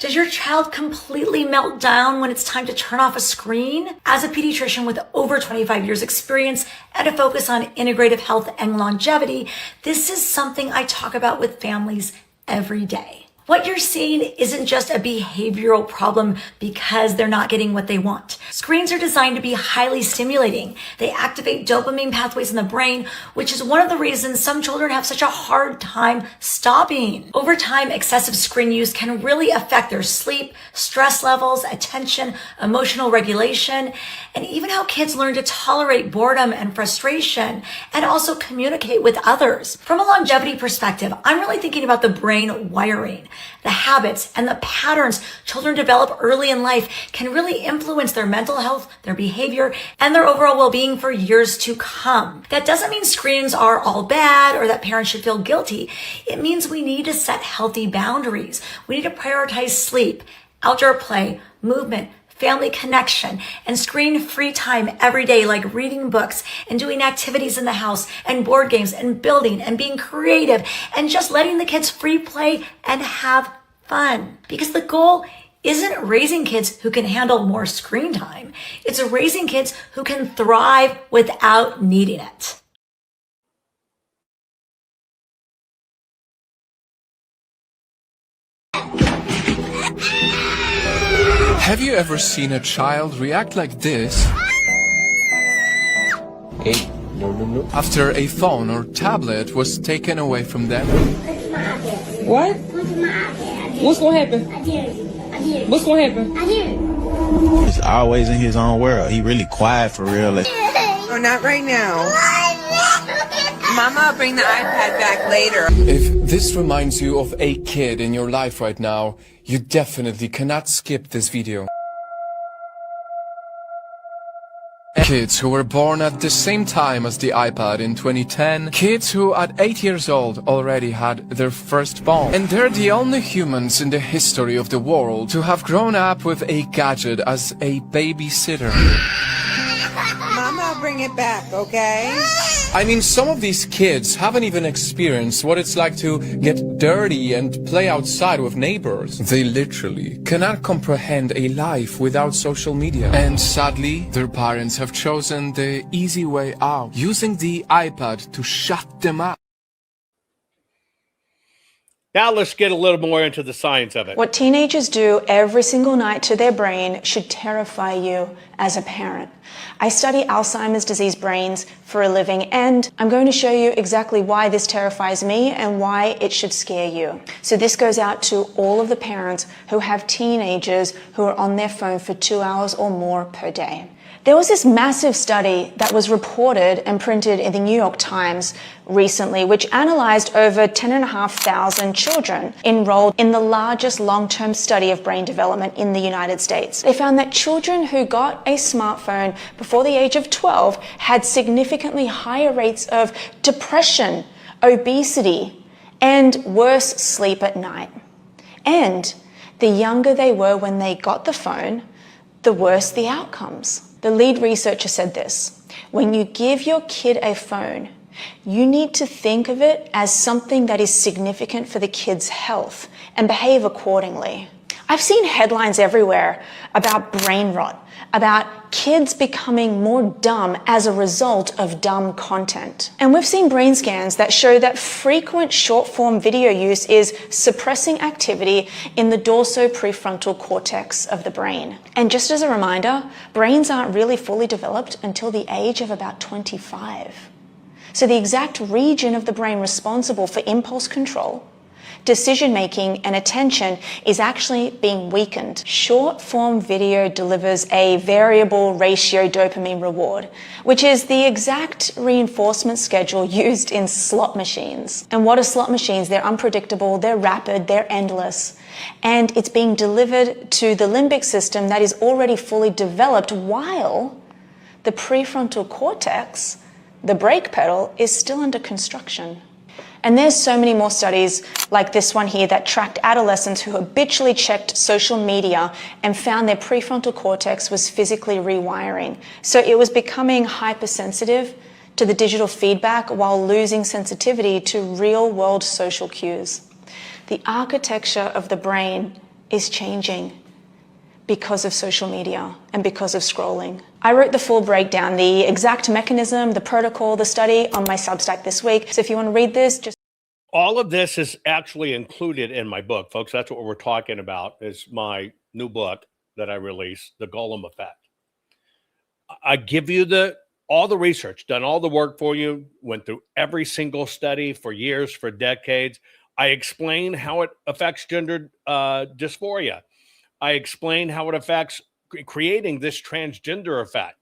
Speaker 15: Does your child completely melt down when it's time to turn off a screen? As a pediatrician with over 25 years experience and a focus on integrative health and longevity, this is something I talk about with families every day. What you're seeing isn't just a behavioral problem because they're not getting what they want. Screens are designed to be highly stimulating. They activate dopamine pathways in the brain, which is one of the reasons some children have such a hard time stopping. Over time, excessive screen use can really affect their sleep, stress levels, attention, emotional regulation, and even how kids learn to tolerate boredom and frustration and also communicate with others. From a longevity perspective, I'm really thinking about the brain wiring. The habits and the patterns children develop early in life can really influence their mental health, their behavior, and their overall well-being for years to come. That doesn't mean screens are all bad or that parents should feel guilty. It means we need to set healthy boundaries. We need to prioritize sleep, outdoor play, movement, family connection, and screen-free time every day, like reading books and doing activities in the house and board games and building and being creative and just letting the kids free play and have fun. Because the goal isn't raising kids who can handle more screen time. It's raising kids who can thrive without needing it.
Speaker 3: Have you ever seen a child react like this after a phone or tablet was taken away from them?
Speaker 11: What? What's gonna happen? What's gonna happen?
Speaker 4: He's always in his own world. He really quiet for real.
Speaker 24: Oh, not right now. Mama, I'll bring the iPad back later.
Speaker 3: If this reminds you of a kid in your life right now, you definitely cannot skip this video. Kids who were born at the same time as the iPad in 2010, kids who at 8 years old already had their first phone. And they're the only humans in the history of the world to have grown up with a gadget as a babysitter.
Speaker 24: Mama, I'll bring it back, okay?
Speaker 3: I mean, some of these kids haven't even experienced what it's like to get dirty and play outside with neighbors. They literally cannot comprehend a life without social media. And sadly, their parents have chosen the easy way out, using the iPad to shut them up.
Speaker 5: Now let's get a little more into the science of it.
Speaker 25: What teenagers do every single night to their brain should terrify you as a parent. I study Alzheimer's disease brains for a living, and I'm going to show you exactly why this terrifies me and why it should scare you. So this goes out to all of the parents who have teenagers who are on their phone for 2 hours or more per day. There was this massive study that was reported and printed in the New York Times recently, which analyzed over 10,500 children enrolled in the largest long-term study of brain development in the United States. They found that children who got a smartphone before the age of 12 had significantly higher rates of depression, obesity, and worse sleep at night. And the younger they were when they got the phone, the worse the outcomes. The lead researcher said this: when you give your kid a phone, You need to think of it as something that is significant for the kid's health and behave accordingly. I've seen headlines everywhere about brain rot, about kids becoming more dumb as a result of dumb content. And we've seen brain scans that show that frequent short-form video use is suppressing activity in the dorso-prefrontal cortex of the brain. And just as a reminder, brains aren't really fully developed until the age of about 25. So the exact region of the brain responsible for impulse control, decision-making and attention is actually being weakened. Short-form video delivers a variable ratio dopamine reward, which is the exact reinforcement schedule used in slot machines. And what are slot machines? They're unpredictable, they're rapid, they're endless. And it's being delivered to the limbic system that is already fully developed while the prefrontal cortex, the brake pedal, is still under construction. And there's so many more studies like this one here that tracked adolescents who habitually checked social media and found their prefrontal cortex was physically rewiring. So it was becoming hypersensitive to the digital feedback while losing sensitivity to real-world social cues. The architecture of the brain is changing because of social media and because of scrolling. I wrote the full breakdown, the exact mechanism, the protocol, the study on my Substack this week. So if you want to read this, just...
Speaker 5: All of this is actually included in my book, folks. That's what we're talking about, is my new book that I released, The Gollum Effect. I give you all the research, done all the work for you, went through every single study for years, for decades. I explain how it affects gender dysphoria. I explain how it affects creating this transgender effect.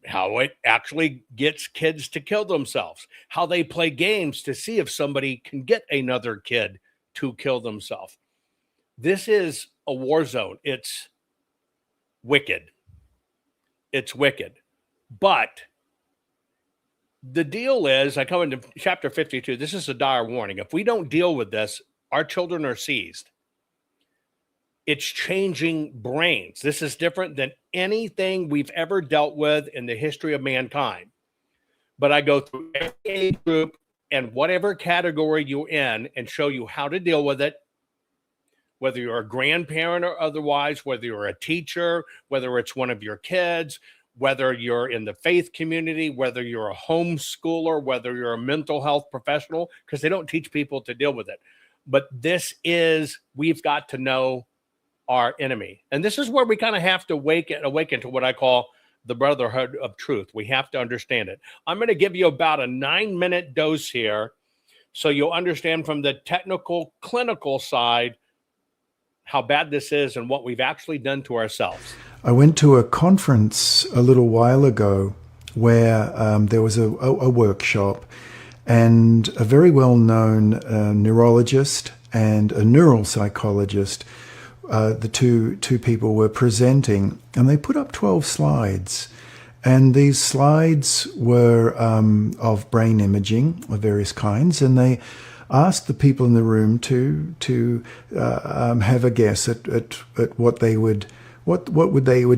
Speaker 5: How it actually gets kids to kill themselves, how they play games to see if somebody can get another kid to kill themselves. This is a war zone. It's wicked. It's wicked. But the deal is, I come into chapter 52, this is a dire warning. If we don't deal with this, our children are seized. It's changing brains. This is different than anything we've ever dealt with in the history of mankind. But I go through every age group and whatever category you're in and show you how to deal with it, whether you're a grandparent or otherwise, whether you're a teacher, whether it's one of your kids, whether you're in the faith community, whether you're a homeschooler, whether you're a mental health professional, because they don't teach people to deal with it. But we've got to know our enemy. And this is where we kind of have to awaken to what I call the brotherhood of truth. We have to understand it. I'm going to give you about a 9-minute dose here so you'll understand from the technical, clinical side how bad this is and what we've actually done to ourselves.
Speaker 2: I went to a conference a little while ago where there was a workshop, and a very well-known neurologist and a neuropsychologist, the two people were presenting, and they put up 12 slides. And these slides were of brain imaging of various kinds, and they asked the people in the room to have a guess at what they would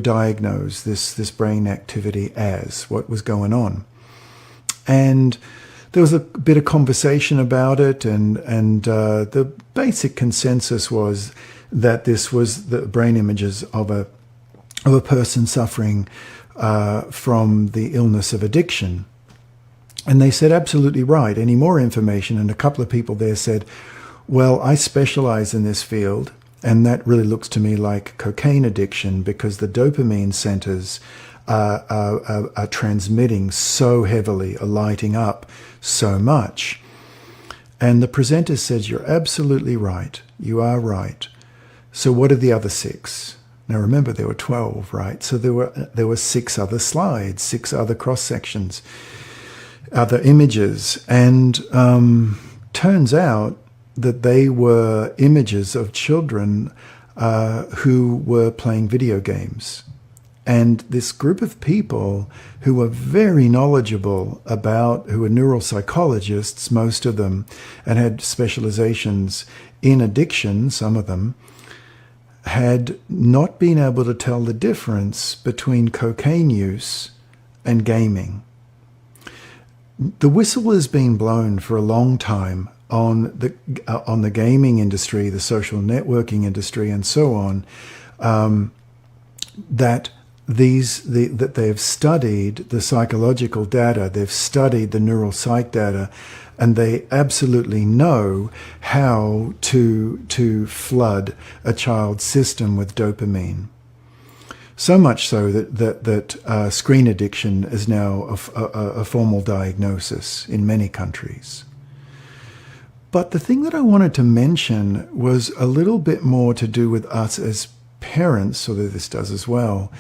Speaker 2: diagnose this brain activity as, what was going on. And there was a bit of conversation about it, and the basic consensus was that this was the brain images of a person suffering from the illness of addiction. And they said, absolutely right. Any more information? And a couple of people there said, well, I specialize in this field, and that really looks to me like cocaine addiction, because the dopamine centers are transmitting so heavily, are lighting up so much. And the presenter says, you're absolutely right. You are right. So what are the other 6? Now remember, there were 12, right? So there were 6 other slides, 6 other cross-sections, other images. And turns out that they were images of children who were playing video games. And this group of people who were very knowledgeable who were neuropsychologists, most of them, and had specializations in addiction, some of them, had not been able to tell the difference between cocaine use and gaming. The whistle has been blown for a long time on the gaming industry, the social networking industry, and so on, that they have studied the psychological data, they've studied the neural psych data, and they absolutely know how to flood a child's system with dopamine. So much so that screen addiction is now a formal diagnosis in many countries. But the thing that I wanted to mention was a little bit more to do with us as parents, although this does as well,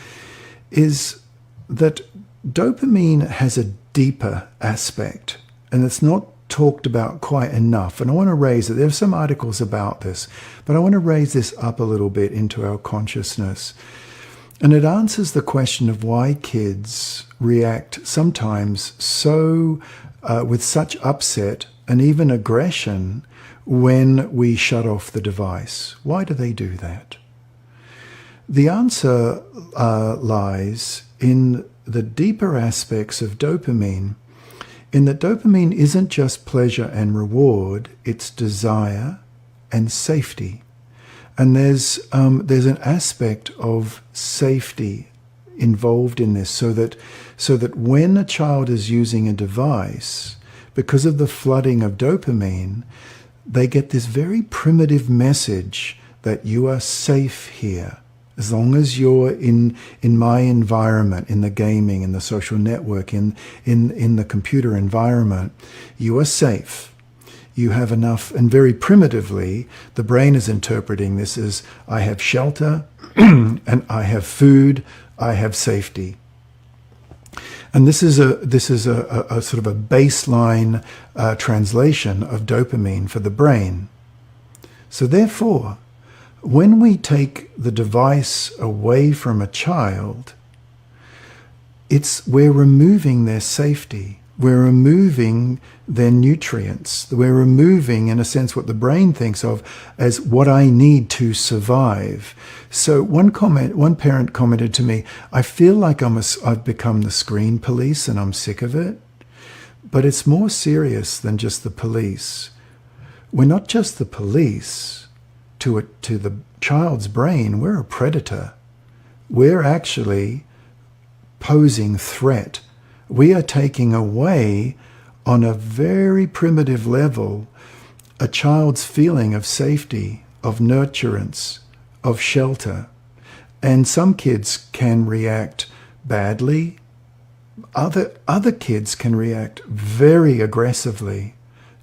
Speaker 2: is that dopamine has a deeper aspect, and it's not talked about quite enough. And I want to raise it. There are some articles about this, but I want to raise this up a little bit into our consciousness. And it answers the question of why kids react sometimes so with such upset and even aggression when we shut off the device. Why do they do that? The answer lies in the deeper aspects of dopamine, in that dopamine isn't just pleasure and reward, it's desire and safety. And there's an aspect of safety involved in this, so that when a child is using a device, because of the flooding of dopamine, they get this very primitive message that you are safe here. As long as you're in my environment, in the gaming, in the social network, in the computer environment, you are safe. You have enough, and very primitively, the brain is interpreting this as I have shelter, and I have food, I have safety. And this is a sort of a baseline translation of dopamine for the brain. So therefore, when we take the device away from a child, we're removing their safety. We're removing their nutrients. We're removing, in a sense, what the brain thinks of as what I need to survive. So one parent commented to me, I feel like I've become the screen police and I'm sick of it. But it's more serious than just the police. We're not just the police to the child's brain. We're a predator. We're actually posing threat. We are taking away, on a very primitive level, a child's feeling of safety, of nurturance, of shelter. And some kids can react badly. Other kids can react very aggressively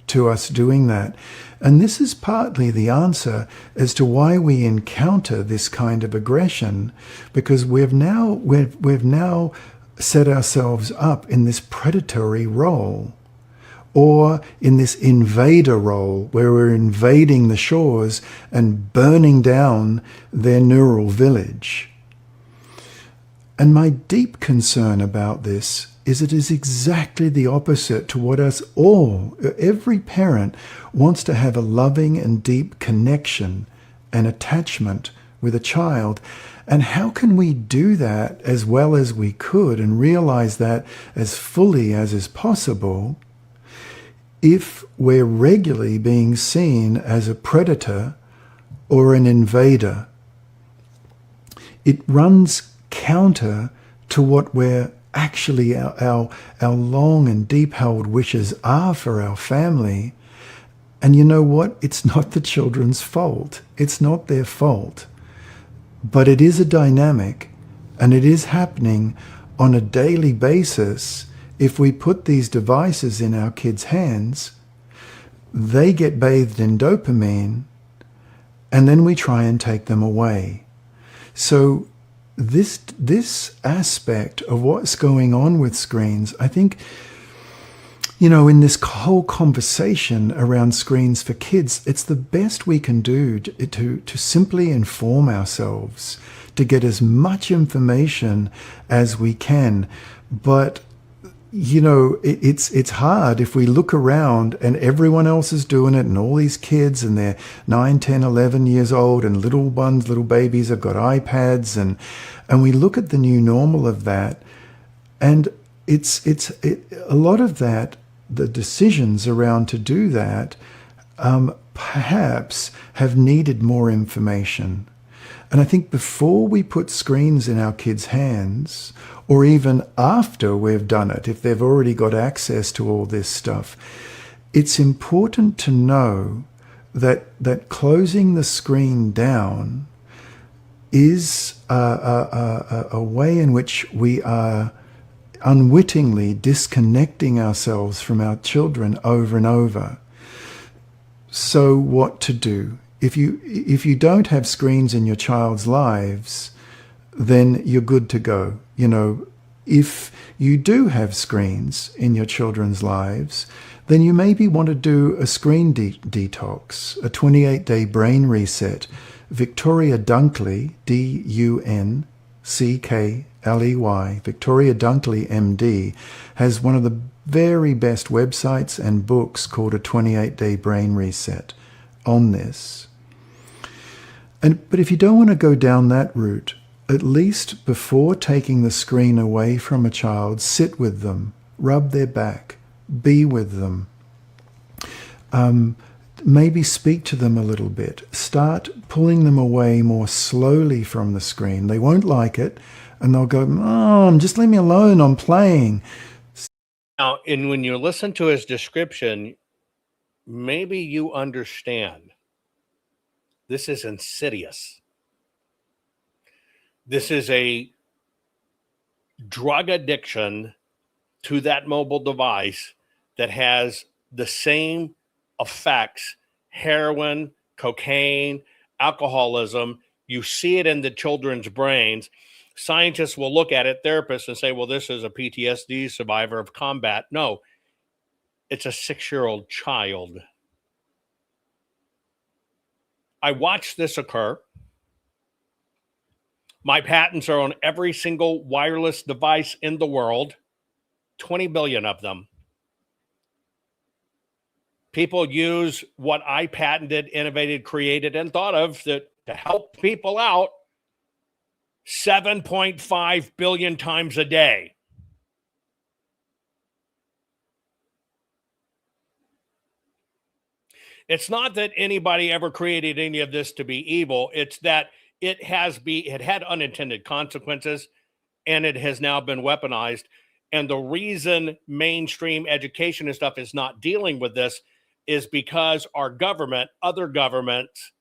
Speaker 2: to us doing that. And this is partly the answer as to why we encounter this kind of aggression, because we've now set ourselves up in this predatory role, or in this invader role where we're invading the shores and burning down their neural village. And my deep concern about this is it is exactly the opposite to what every parent wants to have a loving and deep connection and attachment with a child. And how can we do that as well as we could and realize that as fully as is possible if we're regularly being seen as a predator or an invader? It runs counter to what we're actually our long and deep held wishes are for our family. And you know what? It's not the children's fault. It's not their fault. But it is a dynamic, and it is happening on a daily basis. If we put these devices in our kids' hands, they get bathed in dopamine, and then we try and take them away. So this aspect of what's going on with screens, I think, in this whole conversation around screens for kids, it's the best we can do to simply inform ourselves, to get as much information as we can. But, it's hard if we look around and everyone else is doing it, and all these kids, and they're 9, 10, 11 years old, and little babies have got iPads, and we look at the new normal of that, and a lot of that the decisions around to do that perhaps have needed more information. And I think before we put screens in our kids' hands, or even after we've done it, if they've already got access to all this stuff, it's important to know that closing the screen down is a way in which we are unwittingly disconnecting ourselves from our children over and over. So what to do? If you don't have screens in your child's lives, then you're good to go. You know, if you do have screens in your children's lives, then you maybe want to do a screen detox, a 28-day brain reset. Victoria Dunkley, Dunkley, Victoria Dunkley, MD, has one of the very best websites and books called A 28-Day Brain Reset on this. But if you don't want to go down that route, at least before taking the screen away from a child, sit with them, rub their back, be with them. Maybe speak to them a little bit. Start pulling them away more slowly from the screen. They won't like it, and they'll go, "Mom, just leave me alone, I'm playing."
Speaker 5: Now, and when you listen to his description, maybe you understand this is insidious. This is a drug addiction to that mobile device that has the same effects: heroin, cocaine, alcoholism. You see it in the children's brains. Scientists will look at it, therapists, and say, well, this is a PTSD survivor of combat. No, it's a 6-year-old child. I watched this occur. My patents are on every single wireless device in the world, 20 billion of them. People use what I patented, innovated, created, and thought of to help people out 7.5 billion times a day. It's not that anybody ever created any of this to be evil. It's that it had unintended consequences, and it has now been weaponized. And the reason mainstream education and stuff is not dealing with this is because our government, other governments,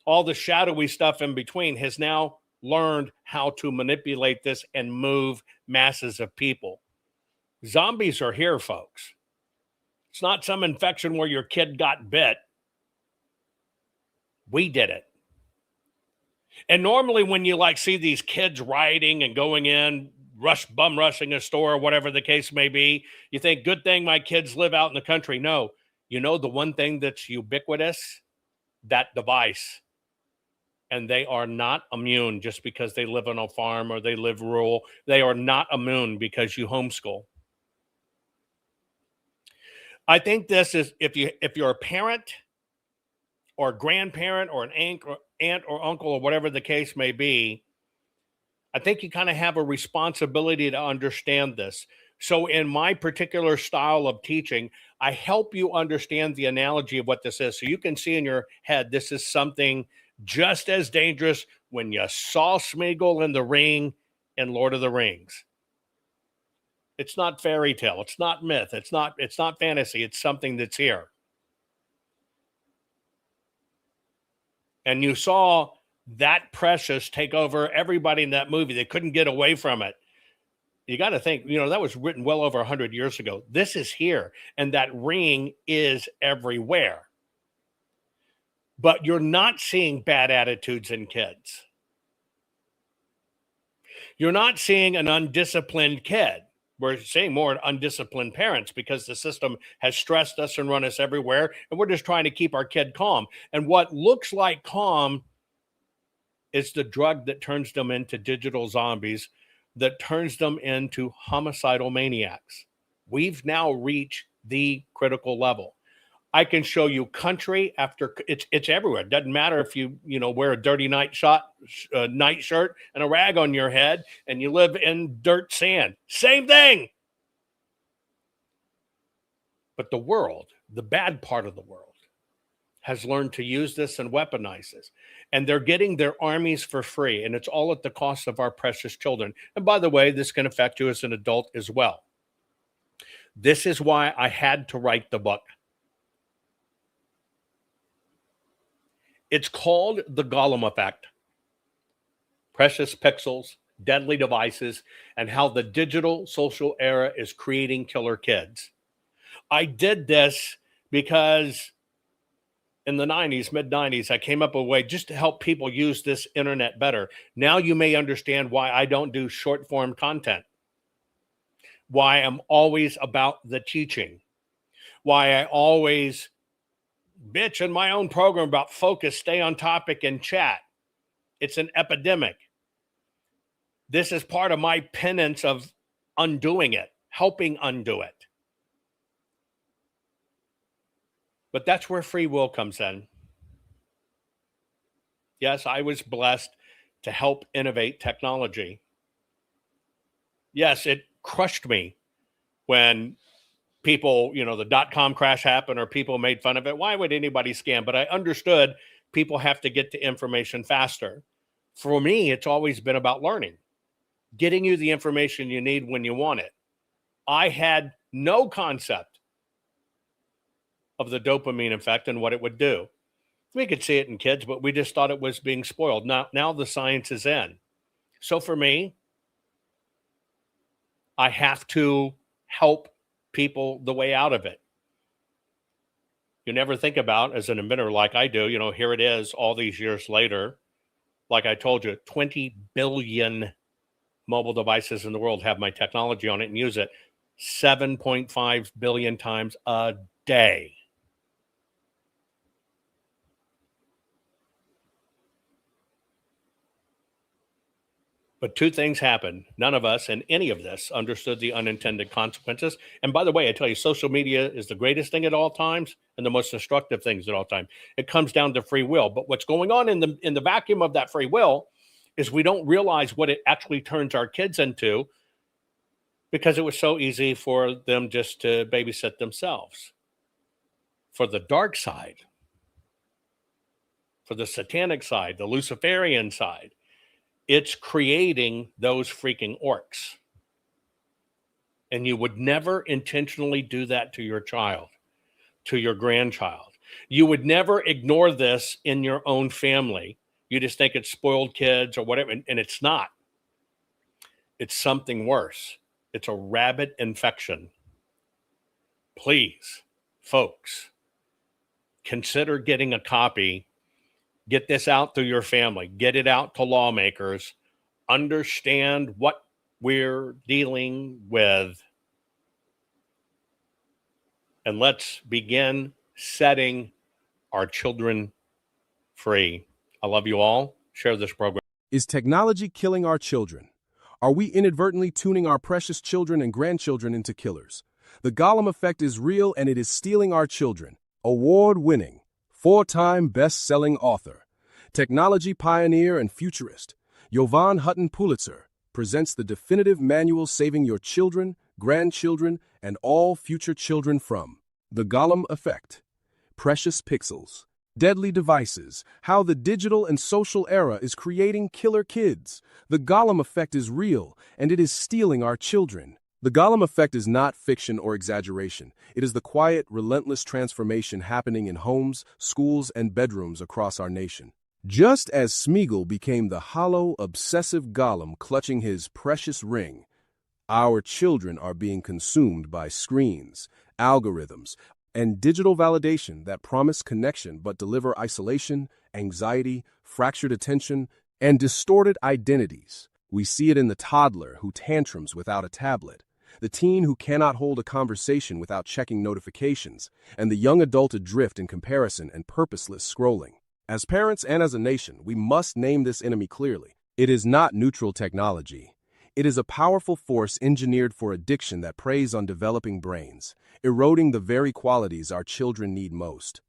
Speaker 5: all the shadowy stuff in between has now learned how to manipulate this and move masses of people. Zombies are here, folks. It's not some infection where your kid got bit. We did it. And normally when you see these kids rioting and going in, bum rushing a store or whatever the case may be, you think, good thing my kids live out in the country. No, you know the one thing that's ubiquitous? That device. And they are not immune just because they live on a farm or they live rural. They are not immune because you homeschool. I think this is, if you're a parent or a grandparent or an aunt or uncle or whatever the case may be, I think you kind of have a responsibility to understand this. So in my particular style of teaching, I help you understand the analogy of what this is. So you can see in your head, this is something just as dangerous when you saw Smeagol in the ring in Lord of the Rings. It's not fairy tale. It's not myth. It's not fantasy. It's something that's here. And you saw that Precious take over everybody in that movie. They couldn't get away from it. You got to think, that was written well over 100 years ago. This is here. And that ring is everywhere. But you're not seeing bad attitudes in kids. You're not seeing an undisciplined kid. We're seeing more undisciplined parents because the system has stressed us and run us everywhere. And we're just trying to keep our kid calm. And what looks like calm is the drug that turns them into digital zombies, that turns them into homicidal maniacs. We've now reached the critical level. I can show you country after it's everywhere. It doesn't matter if you wear a dirty night shirt and a rag on your head and you live in dirt sand. Same thing. But the world, the bad part of the world, has learned to use this and weaponize this. And they're getting their armies for free. And it's all at the cost of our precious children. And by the way, this can affect you as an adult as well. This is why I had to write the book. It's called The Gollum Effect: Precious Pixels, Deadly Devices, and How the Digital Social Era is Creating Killer Kids. I did this because in the 90s, mid-90s, I came up with a way just to help people use this internet better. Now you may understand why I don't do short-form content, why I'm always about the teaching, why I always bitch in my own program about focus, stay on topic, and chat. It's an epidemic. This is part of my penance of undoing it, helping undo it. But that's where free will comes in. Yes, I was blessed to help innovate technology. Yes, it crushed me when people, the dot-com crash happened or people made fun of it. Why would anybody scam? But I understood people have to get to information faster. For me, it's always been about learning, getting you the information you need when you want it. I had no concept of the dopamine effect and what it would do. We could see it in kids, but we just thought it was being spoiled. Now the science is in. So for me, I have to help people the way out of it. You never think about, as an inventor like I do, here it is all these years later. Like I told you, 20 billion mobile devices in the world have my technology on it and use it 7.5 billion times a day. But two things happened. None of us in any of this understood the unintended consequences. And by the way, I tell you, social media is the greatest thing at all times and the most destructive things at all times. It comes down to free will. But what's going on in the vacuum of that free will is we don't realize what it actually turns our kids into, because it was so easy for them just to babysit themselves. For the dark side, for the satanic side, the Luciferian side, it's creating those freaking orcs. And you would never intentionally do that to your child, to your grandchild. You would never ignore this in your own family. You just think it's spoiled kids or whatever, and it's not. It's something worse. It's a rabid infection. Please, folks, consider getting a copy. Get this out through your family. Get it out to lawmakers. Understand what we're dealing with. And let's begin setting our children free. I love you all. Share this program.
Speaker 14: Is technology killing our children? Are we inadvertently tuning our precious children and grandchildren into killers? The Gollum effect is real and it is stealing our children. Award-winning, 4-time best-selling author, technology pioneer and futurist, Jovan Hutton Pulitzer presents the definitive manual saving your children, grandchildren, and all future children from the Gollum effect. Precious pixels, deadly devices, how the digital and social era is creating killer kids. The Gollum effect is real, and it is stealing our children. The Gollum effect is not fiction or exaggeration. It is the quiet, relentless transformation happening in homes, schools, and bedrooms across our nation. Just as Smeagol became the hollow, obsessive Gollum clutching his precious ring, our children are being consumed by screens, algorithms, and digital validation that promise connection but deliver isolation, anxiety, fractured attention, and distorted identities. We see it in the toddler who tantrums without a tablet, the teen who cannot hold a conversation without checking notifications, and the young adult adrift in comparison and purposeless scrolling. As parents and as a nation, we must name this enemy clearly. It is not neutral technology. It is a powerful force engineered for addiction that preys on developing brains, eroding the very qualities our children need most.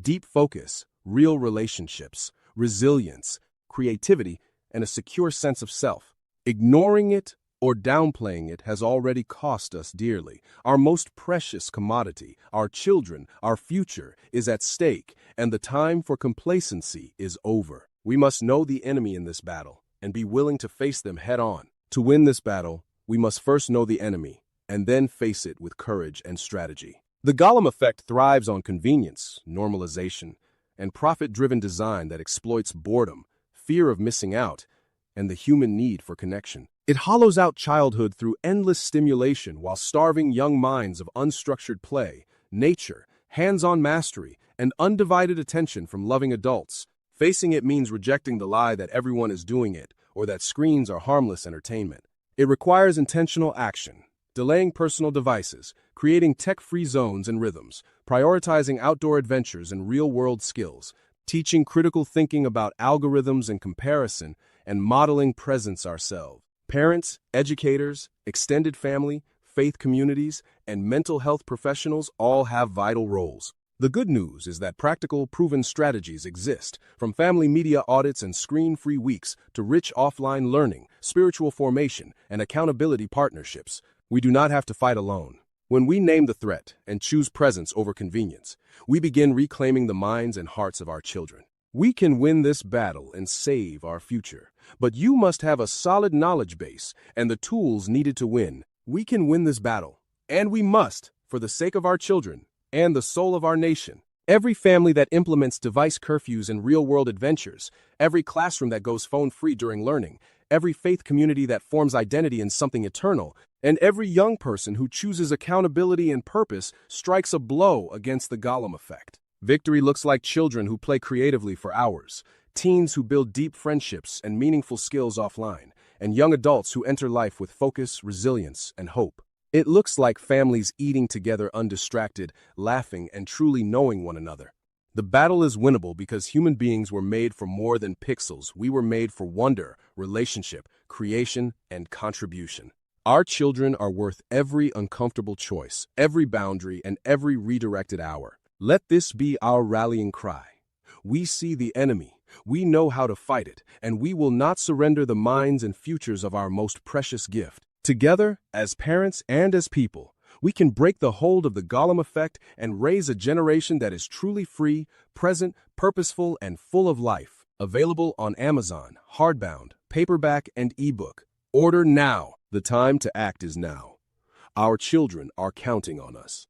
Speaker 14: Deep focus, real relationships, resilience, creativity, and a secure sense of self. Ignoring it or downplaying it has already cost us dearly. Our most precious commodity, our children, our future, is at stake, and the time for complacency is over. We must know the enemy in this battle and be willing to face them head on. To win this battle, we must first know the enemy and then face it with courage and strategy. The Gollum effect thrives on convenience, normalization, and profit-driven design that exploits boredom, fear of missing out, and the human need for connection. It hollows out childhood through endless stimulation while starving young minds of unstructured play, nature, hands-on mastery, and undivided attention from loving adults. Facing it means rejecting the lie that everyone is doing it or that screens are harmless entertainment. It requires intentional action, delaying personal devices, creating tech-free zones and rhythms, prioritizing outdoor adventures and real-world skills, teaching critical thinking about algorithms and comparison, and modeling presence ourselves. Parents, educators, extended family, faith communities, and mental health professionals all have vital roles. The good news is that practical, proven strategies exist, from family media audits and screen-free weeks to rich offline learning, spiritual formation, and accountability partnerships. We do not have to fight alone. When we name the threat and choose presence over convenience, we begin reclaiming the minds and hearts of our children. We can win this battle and save our future, but you must have a solid knowledge base and the tools needed to win. We can win this battle, and we must, for the sake of our children and the soul of our nation. Every family that implements device curfews and real-world adventures, every classroom that goes phone-free during learning, every faith community that forms identity in something eternal, and every young person who chooses accountability and purpose strikes a blow against the Gollum effect. Victory looks like children who play creatively for hours, teens who build deep friendships and meaningful skills offline, and young adults who enter life with focus, resilience, and hope. It looks like families eating together undistracted, laughing, and truly knowing one another. The battle is winnable because human beings were made for more than pixels. We were made for wonder, relationship, creation, and contribution. Our children are worth every uncomfortable choice, every boundary, and every redirected hour. Let this be our rallying cry. We see the enemy, we know how to fight it, and we will not surrender the minds and futures of our most precious gift. Together, as parents and as people, we can break the hold of the Gollum effect and raise a generation that is truly free, present, purposeful, and full of life. Available on Amazon, hardbound, paperback, and ebook. Order now. The time to act is now. Our children are counting on us.